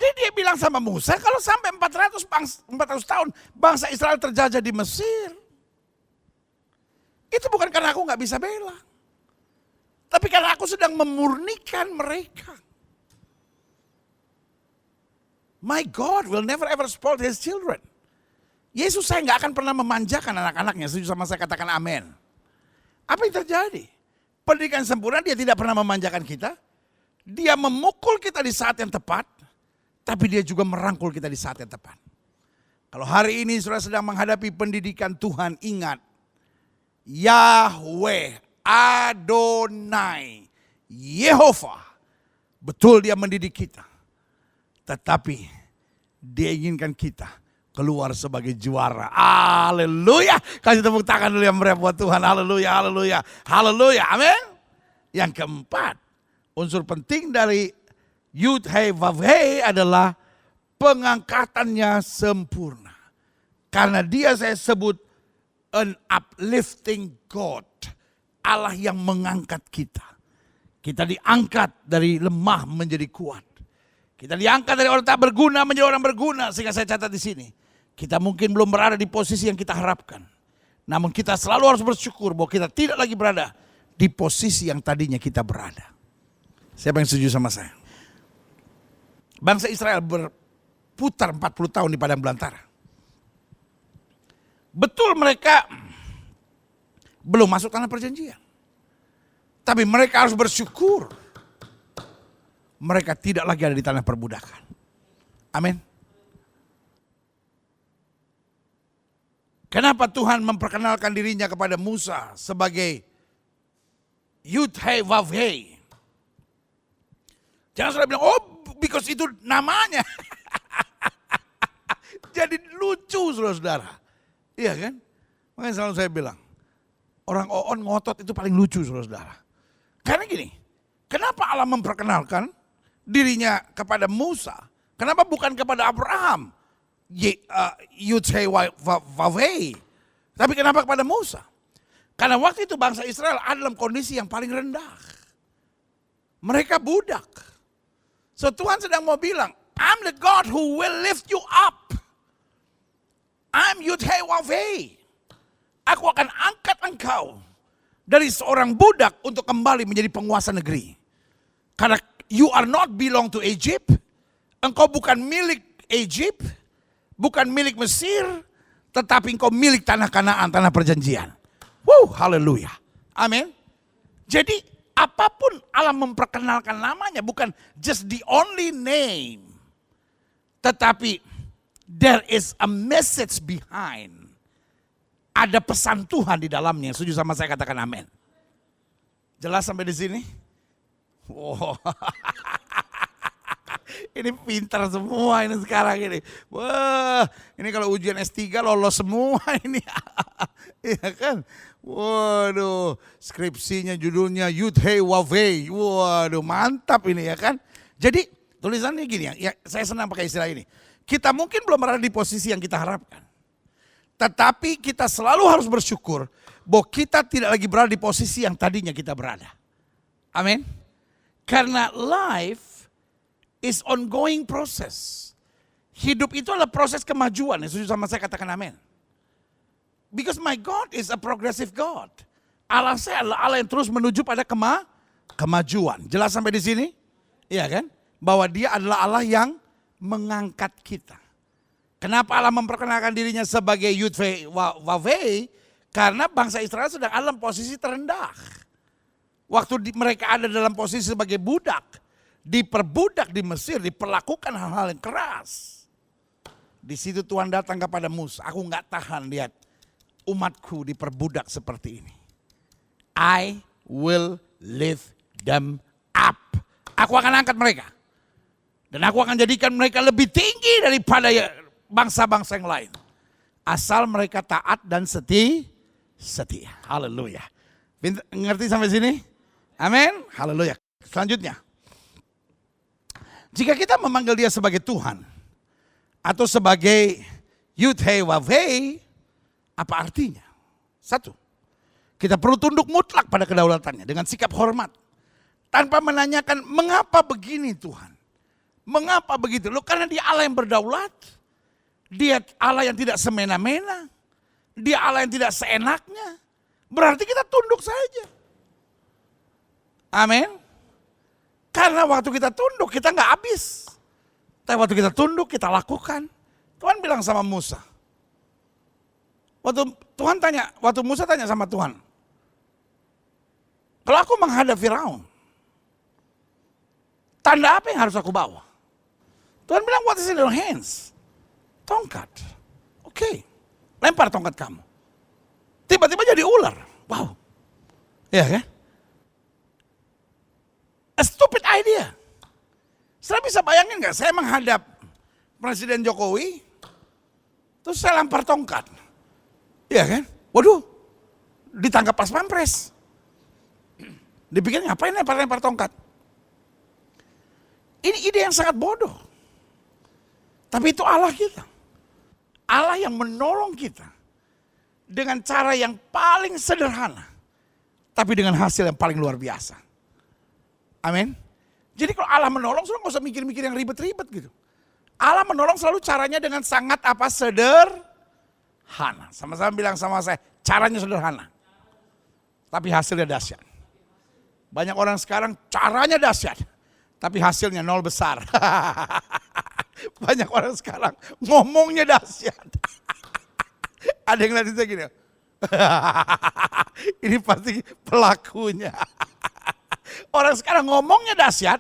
Jadi dia bilang sama Musa, kalau sampai 400 tahun bangsa Israel terjajah di Mesir, itu bukan karena aku nggak bisa bela, tapi karena aku sedang memurnikan mereka. My God will never ever spoil his children. Yesus saya nggak akan pernah memanjakan anak-anaknya, setuju sama saya, katakan amin. Apa yang terjadi? Pendidikan sempurna, dia tidak pernah memanjakan kita. Dia memukul kita di saat yang tepat, tapi dia juga merangkul kita di saat yang tepat. Kalau hari ini saudara sedang menghadapi pendidikan Tuhan, ingat, Yahweh, Adonai, Yehova, betul dia mendidik kita. Tetapi dia inginkan kita keluar sebagai juara. Haleluya. Kasih tepuk tangan dulu yang meriah buat Tuhan. Haleluya, haleluya, haleluya. Amin. Yang keempat, unsur penting dari Yud Hei Vav Hei adalah pengangkatannya sempurna. Karena dia saya sebut an uplifting God. Allah yang mengangkat kita. Kita diangkat dari lemah menjadi kuat. Kita diangkat dari orang tak berguna menjadi orang berguna. Sehingga saya catat di sini, kita mungkin belum berada di posisi yang kita harapkan. Namun kita selalu harus bersyukur bahwa kita tidak lagi berada di posisi yang tadinya kita berada. Siapa yang setuju sama saya? Bangsa Israel berputar 40 tahun di padang belantara. Betul mereka belum masuk tanah perjanjian. Tapi mereka harus bersyukur. Mereka tidak lagi ada di tanah perbudakan. Amin. Kenapa Tuhan memperkenalkan dirinya kepada Musa sebagai Yud Hei Vav Hei? Jangan saudara bilang, oh because itu namanya. Jadi lucu saudara-saudara. Iya kan? Makanya selalu saya bilang, orang Oon ngotot itu paling lucu saudara-saudara. Karena gini, kenapa Allah memperkenalkan dirinya kepada Musa? Kenapa bukan kepada Abraham? Yud Hei Vav Hei. Tapi kenapa kepada Musa? Karena waktu itu bangsa Israel ada dalam kondisi yang paling rendah. Mereka budak. So Tuhan sedang mau bilang, I'm the God who will lift you up. I'm Yud Hei Vav Hei. Aku akan angkat engkau dari seorang budak untuk kembali menjadi penguasa negeri. Karena you are not belong to Egypt. Engkau bukan milik Egypt, bukan milik Mesir, tetapi engkau milik tanah Kanaan, tanah perjanjian. Haleluya. Amin. Jadi apapun Allah memperkenalkan namanya, bukan just the only name. Tetapi there is a message behind. Ada pesan Tuhan di dalamnya. Setuju sama saya, katakan amin. Jelas sampai di sini? Wow. Ini pintar semua ini sekarang ini. Wah, ini kalau ujian S3 lolos semua ini. Iya kan? Waduh, skripsinya judulnya Yud Hei Vav Hei. Waduh, mantap ini ya kan? Jadi tulisannya gini ya, saya senang pakai istilah ini. Kita mungkin belum berada di posisi yang kita harapkan. Tetapi kita selalu harus bersyukur bahwa kita tidak lagi berada di posisi yang tadinya kita berada. Amin. Karena life is ongoing process. Hidup itu adalah proses kemajuan. Setuju sama saya, katakan amin. Because my God is a progressive God. Allah saya adalah Allah yang terus menuju pada kemajuan. Jelas sampai di sini? Iya kan? Bahwa dia adalah Allah yang mengangkat kita. Kenapa Allah memperkenalkan dirinya sebagai Yud Hei Vav Hei? Karena bangsa Israel sedang dalam posisi terendah. Waktu mereka ada dalam posisi sebagai budak, diperbudak di Mesir, diperlakukan hal-hal yang keras. Di situ Tuhan datang kepada Musa, aku nggak tahan lihat umatku diperbudak seperti ini. I will lift them up. Aku akan angkat mereka. Dan aku akan jadikan mereka lebih tinggi daripada bangsa-bangsa yang lain. Asal mereka taat dan setia. Haleluya. Ngerti sampai sini? Amin. Haleluya. Selanjutnya. Jika kita memanggil dia sebagai Tuhan atau sebagai Yud-Heh Wav-Heh, apa artinya? Satu, kita perlu tunduk mutlak pada kedaulatannya dengan sikap hormat. Tanpa menanyakan mengapa begini Tuhan. Mengapa begitu? Loh, karena dia Allah yang berdaulat. Dia Allah yang tidak semena-mena. Dia Allah yang tidak seenaknya. Berarti kita tunduk saja. Amin. Karena waktu kita tunduk kita nggak habis. Tapi waktu kita tunduk kita lakukan. Tuhan bilang sama Musa. Waktu Musa tanya sama Tuhan. Kalau aku menghadap Firaun, tanda apa yang harus aku bawa? Tuhan bilang, what is in your hands? Tongkat. Oke. Lempar tongkat kamu. Tiba-tiba jadi ular. Wow. Iya kan? A stupid idea. Saya bisa bayangin gak, saya menghadap Presiden Jokowi, terus saya lempar tongkat. Iya kan? Waduh, ditangkap pas pampres. Dipikir ngapain lempar tongkat? Ini ide yang sangat bodoh. Tapi itu Allah kita. Allah yang menolong kita dengan cara yang paling sederhana. Tapi dengan hasil yang paling luar biasa. Amin. Jadi kalau Allah menolong, sudah nggak usah mikir-mikir yang ribet-ribet gitu. Allah menolong selalu caranya dengan sangat sederhana. Sama-sama bilang sama saya, caranya sederhana. Tapi hasilnya dahsyat. Banyak orang sekarang caranya dahsyat. Tapi hasilnya nol besar. Banyak orang sekarang ngomongnya dahsyat. Ada yang lihat saya gini. Ini pasti pelakunya. Orang sekarang ngomongnya dahsyat,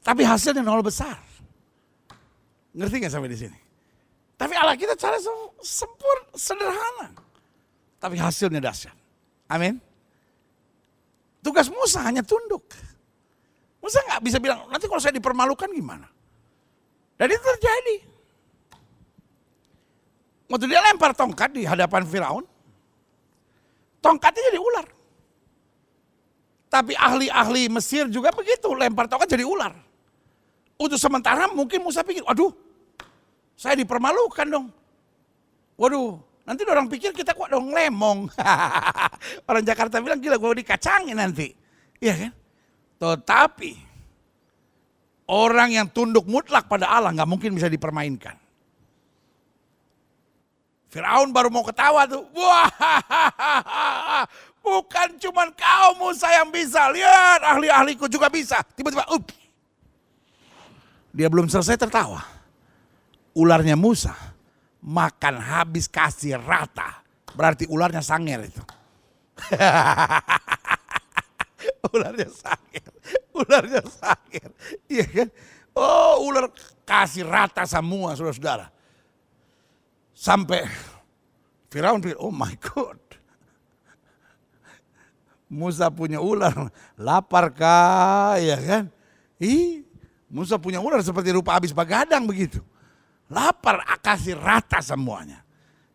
tapi hasilnya nol besar. Ngerti gak sampai di sini? Tapi Allah kita cara sederhana, tapi hasilnya dahsyat. Amin. Tugas Musa hanya tunduk. Musa nggak bisa bilang, nanti kalau saya dipermalukan gimana? Dan itu terjadi. Waktu dia lempar tongkat di hadapan Firaun, tongkatnya jadi ular. Tapi ahli-ahli Mesir juga begitu, lempar tongkat jadi ular. Untuk sementara mungkin Musa pikir, waduh, saya dipermalukan dong. Waduh, nanti orang pikir kita kok dong lemong. Orang Jakarta bilang, gila gue dikacangin nanti. Iya kan? Tetapi, orang yang tunduk mutlak pada Allah gak mungkin bisa dipermainkan. Firaun baru mau ketawa tuh. Wah, bukan cuma kau Musa yang bisa. Lihat ahli-ahliku juga bisa. Tiba-tiba dia belum selesai tertawa. Ularnya Musa makan habis kasih rata. Berarti ularnya sangir itu. Ularnya sangir. Ularnya sangir. Iya kan? Oh, ular kasih rata semua saudara-saudara. Sampai Firaun pikir, oh my God. Musa punya ular, lapar kah, ya kan? Musa punya ular seperti rupa habis begadang begitu. Lapar, kasih rata semuanya.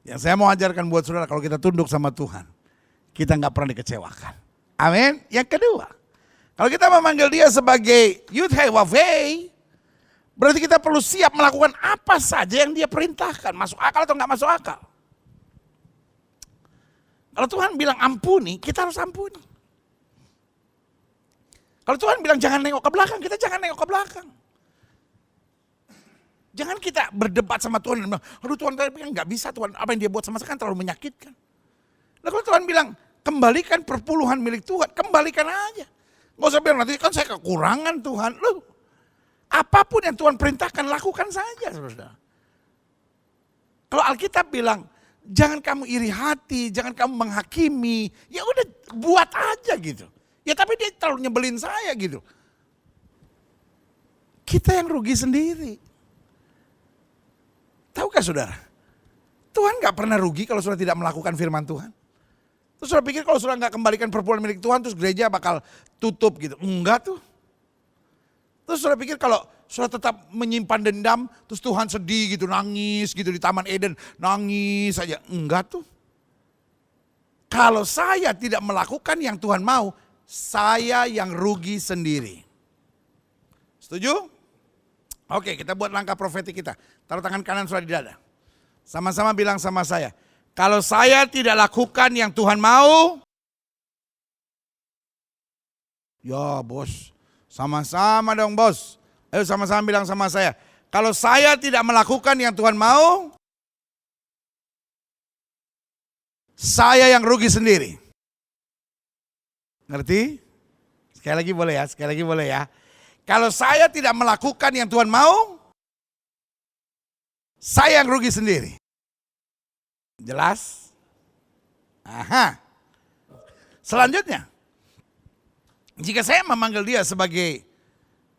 Yang saya mau ajarkan buat saudara, kalau kita tunduk sama Tuhan, kita nggak pernah dikecewakan. Amin. Yang kedua, kalau kita memanggil dia sebagai Yud-Heh Wav-Heh, berarti kita perlu siap melakukan apa saja yang dia perintahkan. Masuk akal atau nggak masuk akal. Kalau Tuhan bilang ampuni, kita harus ampuni. Kalau Tuhan bilang jangan nengok ke belakang, kita jangan nengok ke belakang. Jangan kita berdebat sama Tuhan dan bilang, aduh Tuhan tadi kan nggak bisa Tuhan, apa yang dia buat sama saya kan terlalu menyakitkan. Nah kalau Tuhan bilang kembalikan perpuluhan milik Tuhan, kembalikan aja. Nggak usah bilang nanti kan saya kekurangan Tuhan. Loh, apapun yang Tuhan perintahkan lakukan saja saudara. Kalau Alkitab bilang jangan kamu iri hati, jangan kamu menghakimi, ya udah buat aja gitu. Ya tapi dia terlalu nyebelin saya gitu. Kita yang rugi sendiri. Tahukah saudara? Tuhan gak pernah rugi kalau saudara tidak melakukan firman Tuhan. Terus saudara pikir kalau saudara gak kembalikan perpuluhan milik Tuhan terus gereja bakal tutup gitu. Enggak tuh. Terus saudara pikir kalau saudara tetap menyimpan dendam terus Tuhan sedih gitu, nangis gitu di Taman Eden. Nangis saja. Enggak tuh. Kalau saya tidak melakukan yang Tuhan mau, saya yang rugi sendiri. Setuju? Oke, kita buat langkah profetik kita. Taruh tangan kanan sudah di dada. Sama-sama bilang sama saya. Kalau saya tidak lakukan yang Tuhan mau. Ya bos, sama-sama dong bos. Ayo sama-sama bilang sama saya. Kalau saya tidak melakukan yang Tuhan mau. Saya yang rugi sendiri. Ngerti? Sekali lagi boleh ya. Kalau saya tidak melakukan yang Tuhan mau, saya yang rugi sendiri. Jelas? Aha. Selanjutnya, jika saya memanggil dia sebagai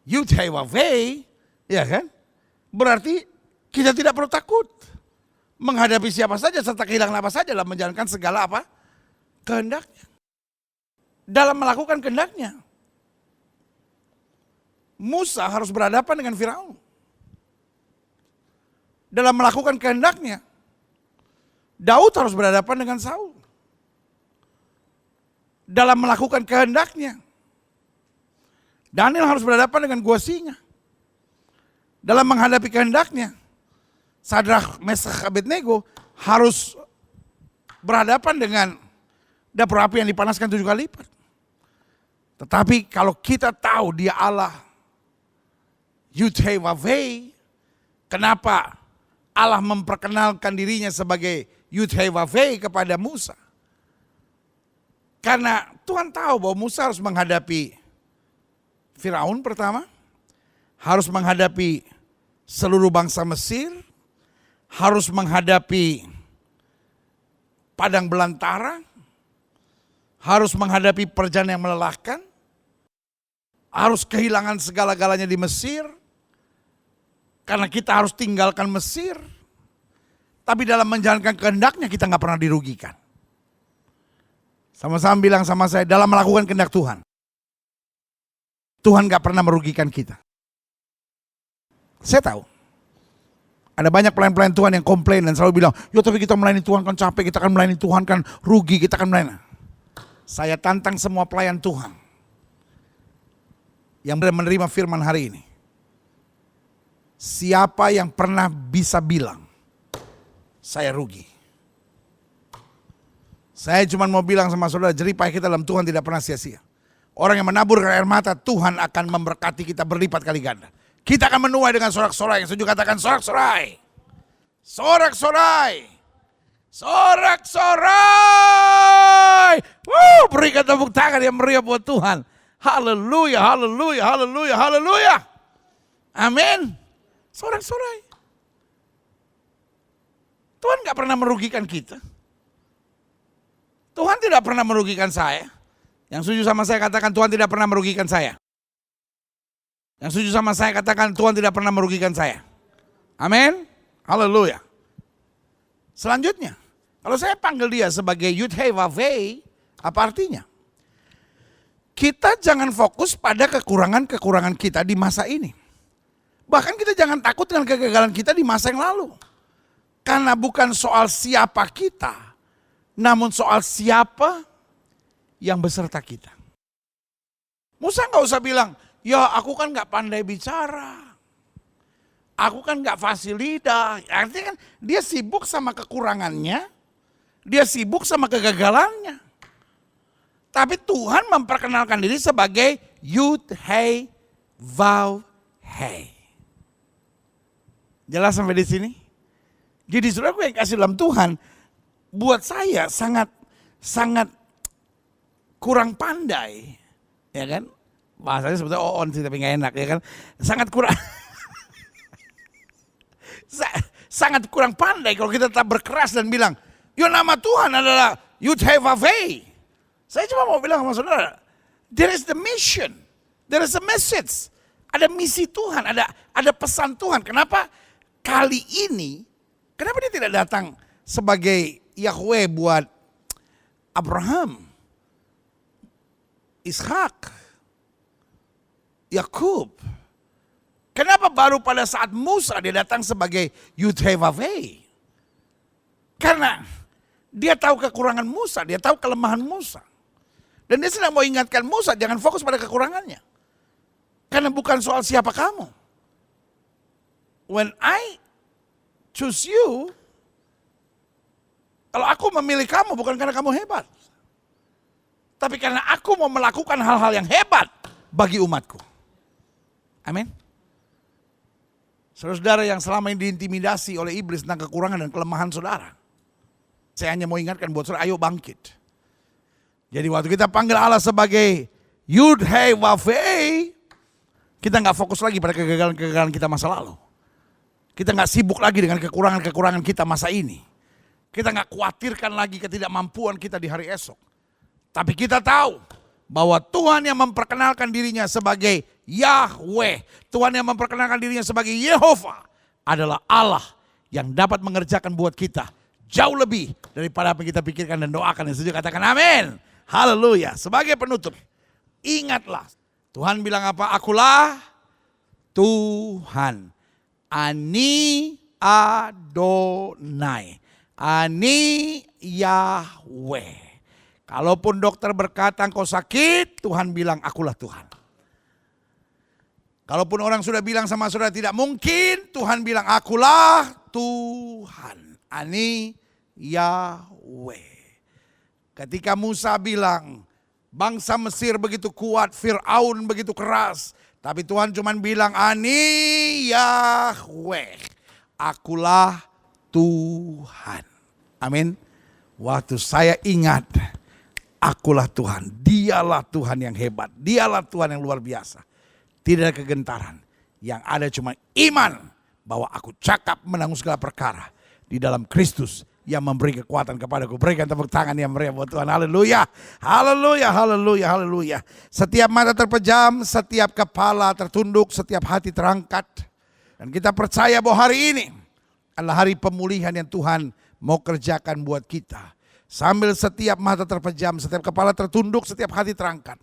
Yud-Heh-Wav-Heh, ya kan? Berarti kita tidak perlu takut menghadapi siapa saja serta kehilangan apa saja dalam menjalankan segala apa? Kehendaknya. Dalam melakukan kehendaknya. Musa harus berhadapan dengan Firaun. Dalam melakukan kehendaknya. Daud harus berhadapan dengan Saul. Dalam melakukan kehendaknya. Daniel harus berhadapan dengan gua singa. Dalam menghadapi kehendaknya. Sadrak, Meshach, Abednego harus berhadapan dengan dapur api yang dipanaskan 7 kali lipat. Tetapi kalau kita tahu dia Allah Yud-Heh-Wav-Heh, kenapa Allah memperkenalkan dirinya sebagai Yud-Heh-Wav-Heh kepada Musa? Karena Tuhan tahu bahwa Musa harus menghadapi Firaun pertama, harus menghadapi seluruh bangsa Mesir, harus menghadapi padang belantara, harus menghadapi perjalanan yang melelahkan, harus kehilangan segala-galanya di Mesir, karena kita harus tinggalkan Mesir, tapi dalam menjalankan kehendaknya kita nggak pernah dirugikan. Sama-sama bilang sama saya, dalam melakukan kehendak Tuhan, Tuhan nggak pernah merugikan kita. Saya tahu. Ada banyak pelayan-pelayan Tuhan yang komplain dan selalu bilang, ya tapi kita melayani Tuhan kan capek, kita kan melayani Tuhan kan rugi, kita kan melayani. Saya tantang semua pelayan Tuhan yang menerima firman hari ini. Siapa yang pernah bisa bilang, saya rugi? Saya cuma mau bilang sama saudara, jerih payah kita dalam Tuhan tidak pernah sia-sia. Orang yang menabur air mata, Tuhan akan memberkati kita berlipat kali ganda. Kita akan menuai dengan sorak-sorai. Yang setuju katakan sorak-sorai. Sorak-sorai. Sorak-sorai. Berikan tepuk tangan yang meriah buat Tuhan. Haleluya, haleluya, haleluya, haleluya. Amin. Sorak-sorai. Tuhan gak pernah merugikan kita. Tuhan tidak pernah merugikan saya. Yang setuju sama saya katakan Tuhan tidak pernah merugikan saya. Yang setuju sama saya katakan Tuhan tidak pernah merugikan saya. Amin. Haleluya. Selanjutnya, kalau saya panggil dia sebagai Yud-Heh-Wav-Heh, apa artinya? Kita jangan fokus pada kekurangan-kekurangan kita di masa ini. Bahkan kita jangan takut dengan kegagalan kita di masa yang lalu. Karena bukan soal siapa kita, namun soal siapa yang beserta kita. Musa gak usah bilang, ya aku kan gak pandai bicara. Aku kan gak fasih lidah. Artinya kan dia sibuk sama kekurangannya. Dia sibuk sama kegagalannya. Tapi Tuhan memperkenalkan diri sebagai Yud-Heh-Wav-Heh. Jelas sampai di sini? Jadi saudara yang kasih dalam Tuhan, buat saya sangat kurang pandai. Ya kan? Bahasanya sebetulnya on sih tapi gak enak ya kan. Sangat kurang pandai kalau kita tetap berkeras dan bilang, ya nama Tuhan adalah Yud-Heh-Wav-Heh. Saya cuma mau bilang sama saudara, there is the mission, there is a message. Ada misi Tuhan, ada pesan Tuhan. Kenapa kali ini, kenapa dia tidak datang sebagai Yahweh buat Abraham, Ishak, Yakub? Kenapa baru pada saat Musa dia datang sebagai Yud-Heh-Wav-Heh? Karena dia tahu kekurangan Musa, dia tahu kelemahan Musa. Dan dia sedang mau ingatkan Musa, jangan fokus pada kekurangannya. Karena bukan soal siapa kamu. When I choose you, kalau aku memilih kamu bukan karena kamu hebat. Tapi karena aku mau melakukan hal-hal yang hebat bagi umatku. Amin. Saudara-saudara yang selama ini diintimidasi oleh iblis tentang kekurangan dan kelemahan saudara. Saya hanya mau ingatkan buat saudara, ayo bangkit. Jadi waktu kita panggil Allah sebagai Yud Hei Vav Hei, kita nggak fokus lagi pada kegagalan-kegagalan kita masa lalu. Kita nggak sibuk lagi dengan kekurangan-kekurangan kita masa ini. Kita nggak khawatirkan lagi ketidakmampuan kita di hari esok. Tapi kita tahu bahwa Tuhan yang memperkenalkan dirinya sebagai Yahweh, Tuhan yang memperkenalkan dirinya sebagai Yehova adalah Allah yang dapat mengerjakan buat kita jauh lebih daripada apa yang kita pikirkan dan doakan. Yang setuju katakan amin. Haleluya. Sebagai penutup, ingatlah Tuhan bilang apa? Akulah Tuhan. Ani Adonai. Ani Yahweh. Kalaupun dokter berkata engkau sakit, Tuhan bilang akulah Tuhan. Kalaupun orang sudah bilang sama saudara tidak mungkin, Tuhan bilang akulah Tuhan. Ani Yahweh. Ketika Musa bilang bangsa Mesir begitu kuat, Fir'aun begitu keras. Tapi Tuhan cuma bilang Ani Yahweh. Akulah Tuhan. Amin. Waktu saya ingat akulah Tuhan. Dialah Tuhan yang hebat. Dialah Tuhan yang luar biasa. Tidak ada kegentaran. Yang ada cuma iman bahwa aku cakap menanggung segala perkara di dalam Kristus yang memberi kekuatan kepadaku. Berikan tepuk tangan yang meriah buat Tuhan. Haleluya. Haleluya. Haleluya. Haleluya. Setiap mata terpejam, setiap kepala tertunduk, setiap hati terangkat. Dan kita percaya bahwa hari ini adalah hari pemulihan yang Tuhan mau kerjakan buat kita. Sambil setiap mata terpejam, setiap kepala tertunduk, setiap hati terangkat.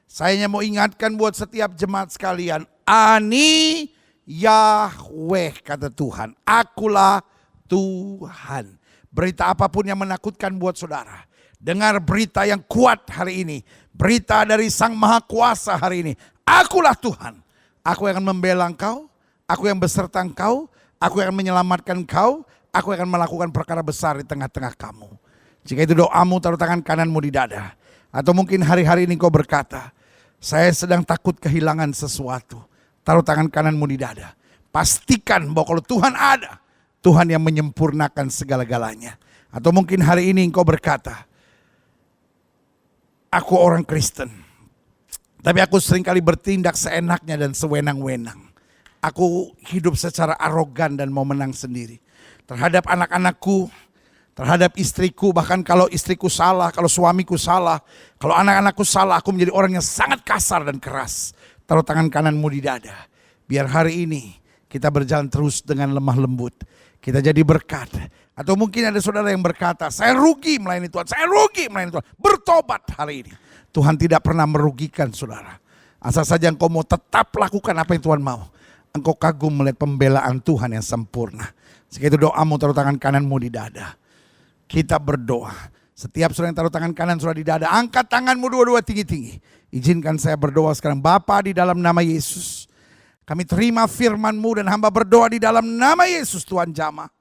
Saya hanya mau ingatkan buat setiap jemaat sekalian. Ani Yahweh kata Tuhan. Akulah Tuhan. Berita apapun yang menakutkan buat saudara. Dengar berita yang kuat hari ini. Berita dari Sang Maha Kuasa hari ini. Akulah Tuhan. Aku yang akan membela engkau. Aku yang beserta engkau. Aku yang akan menyelamatkan engkau. Aku yang akan melakukan perkara besar di tengah-tengah kamu. Jika itu doamu, taruh tangan kananmu di dada. Atau mungkin hari-hari ini kau berkata, saya sedang takut kehilangan sesuatu. Taruh tangan kananmu di dada. Pastikan bahwa kalau Tuhan ada, Tuhan yang menyempurnakan segala-galanya. Atau mungkin hari ini engkau berkata, aku orang Kristen, tapi aku seringkali bertindak seenaknya dan sewenang-wenang. Aku hidup secara arogan dan mau menang sendiri. Terhadap anak-anakku, terhadap istriku, bahkan kalau istriku salah, kalau suamiku salah, kalau anak-anakku salah, aku menjadi orang yang sangat kasar dan keras. Taruh tangan kananmu di dada. Biar hari ini kita berjalan terus dengan lemah lembut. Kita jadi berkat. Atau mungkin ada saudara yang berkata, saya rugi melayani Tuhan, saya rugi melayani Tuhan. Bertobat hari ini. Tuhan tidak pernah merugikan saudara. Asal saja engkau mau tetap lakukan apa yang Tuhan mau. Engkau kagum melihat pembelaan Tuhan yang sempurna. Jika itu doamu, taruh tangan kananmu di dada. Kita berdoa. Setiap saudara yang taruh tangan kanan saudara di dada, angkat tanganmu dua-dua tinggi-tinggi. Izinkan saya berdoa sekarang. Bapa, di dalam nama Yesus, kami terima firman-Mu dan hamba berdoa di dalam nama Yesus Tuhan Jamaah.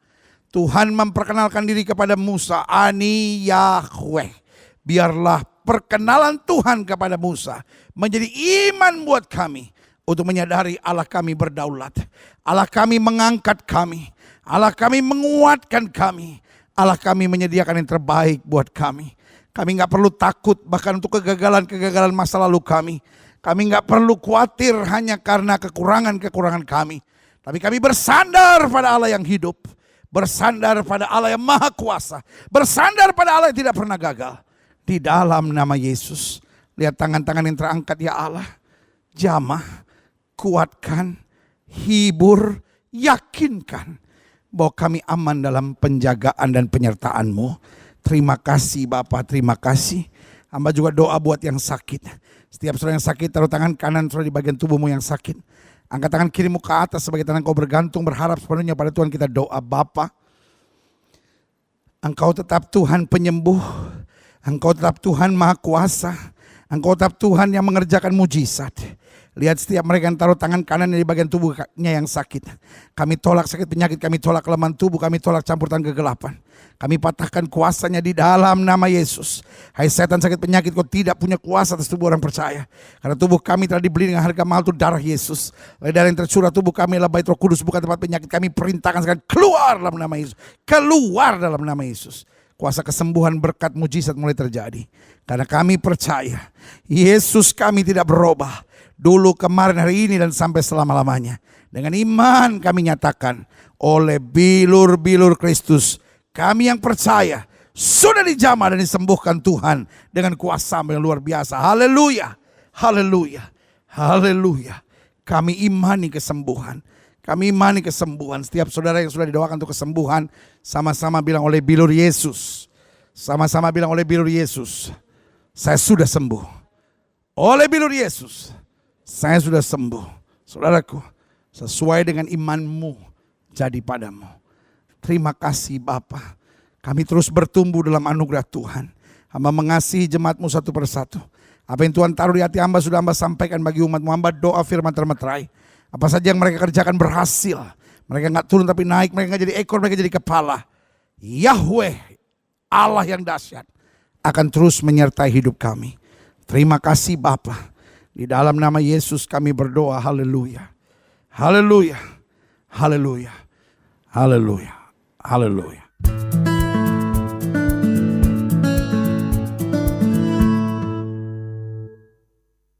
Tuhan memperkenalkan diri kepada Musa, Ani Yahweh. Biarlah perkenalan Tuhan kepada Musa menjadi iman buat kami. Untuk menyadari Allah kami berdaulat. Allah kami mengangkat kami. Allah kami menguatkan kami. Allah kami menyediakan yang terbaik buat kami. Kami gak perlu takut bahkan untuk kegagalan-kegagalan masa lalu kami. Kami gak perlu khawatir hanya karena kekurangan-kekurangan kami. Tapi kami bersandar pada Allah yang hidup. Bersandar pada Allah yang maha kuasa. Bersandar pada Allah yang tidak pernah gagal. Di dalam nama Yesus. Lihat tangan-tangan yang terangkat ya Allah. Jamah, kuatkan, hibur, yakinkan bahwa kami aman dalam penjagaan dan penyertaan-Mu. Terima kasih Bapak, terima kasih. Hamba juga doa buat yang sakit. Setiap saudara yang sakit, taruh tangan kanan saudara di bagian tubuhmu yang sakit. Angkat tangan kirimu ke atas sebagai tangan kau bergantung, berharap sepenuhnya pada Tuhan. Kita doa, Bapa, Engkau tetap Tuhan penyembuh. Engkau tetap Tuhan maha kuasa. Engkau tetap Tuhan yang mengerjakan mujizat. Lihat setiap mereka yang taruh tangan kanan di bagian tubuhnya yang sakit. Kami tolak sakit penyakit, kami tolak kelemahan tubuh, kami tolak campur tangan kegelapan. Kami patahkan kuasanya di dalam nama Yesus. Hai setan sakit penyakit, kau tidak punya kuasa atas tubuh orang percaya. Karena tubuh kami telah dibeli dengan harga mahal, itu darah Yesus. Oleh darah yang tercurah tubuh kami adalah bait Roh Kudus, bukan tempat penyakit. Kami perintahkan sekarang keluar dalam nama Yesus. Keluar dalam nama Yesus. Kuasa kesembuhan, berkat, mujizat mulai terjadi. Karena kami percaya Yesus kami tidak berubah. Dulu, kemarin, hari ini, dan sampai selama-lamanya. Dengan iman kami nyatakan oleh bilur-bilur Kristus, kami yang percaya sudah dijamah dan disembuhkan Tuhan dengan kuasa yang luar biasa. Haleluya, haleluya, haleluya. Kami imani kesembuhan. Kami imani kesembuhan. Setiap saudara yang sudah didoakan untuk kesembuhan, sama-sama bilang oleh bilur Yesus. Sama-sama bilang oleh bilur Yesus, saya sudah sembuh. Oleh bilur Yesus, saya sudah sembuh. Saudaraku, sesuai dengan imanmu jadi padamu. Terima kasih Bapa. Kami terus bertumbuh dalam anugerah Tuhan. Hamba mengasihi jemaatmu satu persatu. Apa yang Tuhan taruh di hati hamba sudah hamba sampaikan bagi umatmu. Hamba doa firman termeterai. Apa saja yang mereka kerjakan berhasil. Mereka gak turun tapi naik. Mereka gak jadi ekor, mereka jadi kepala. Yahweh, Allah yang dahsyat, akan terus menyertai hidup kami. Terima kasih Bapa. Di dalam nama Yesus kami berdoa. Haleluya. Haleluya. Haleluya. Haleluya. Haleluya.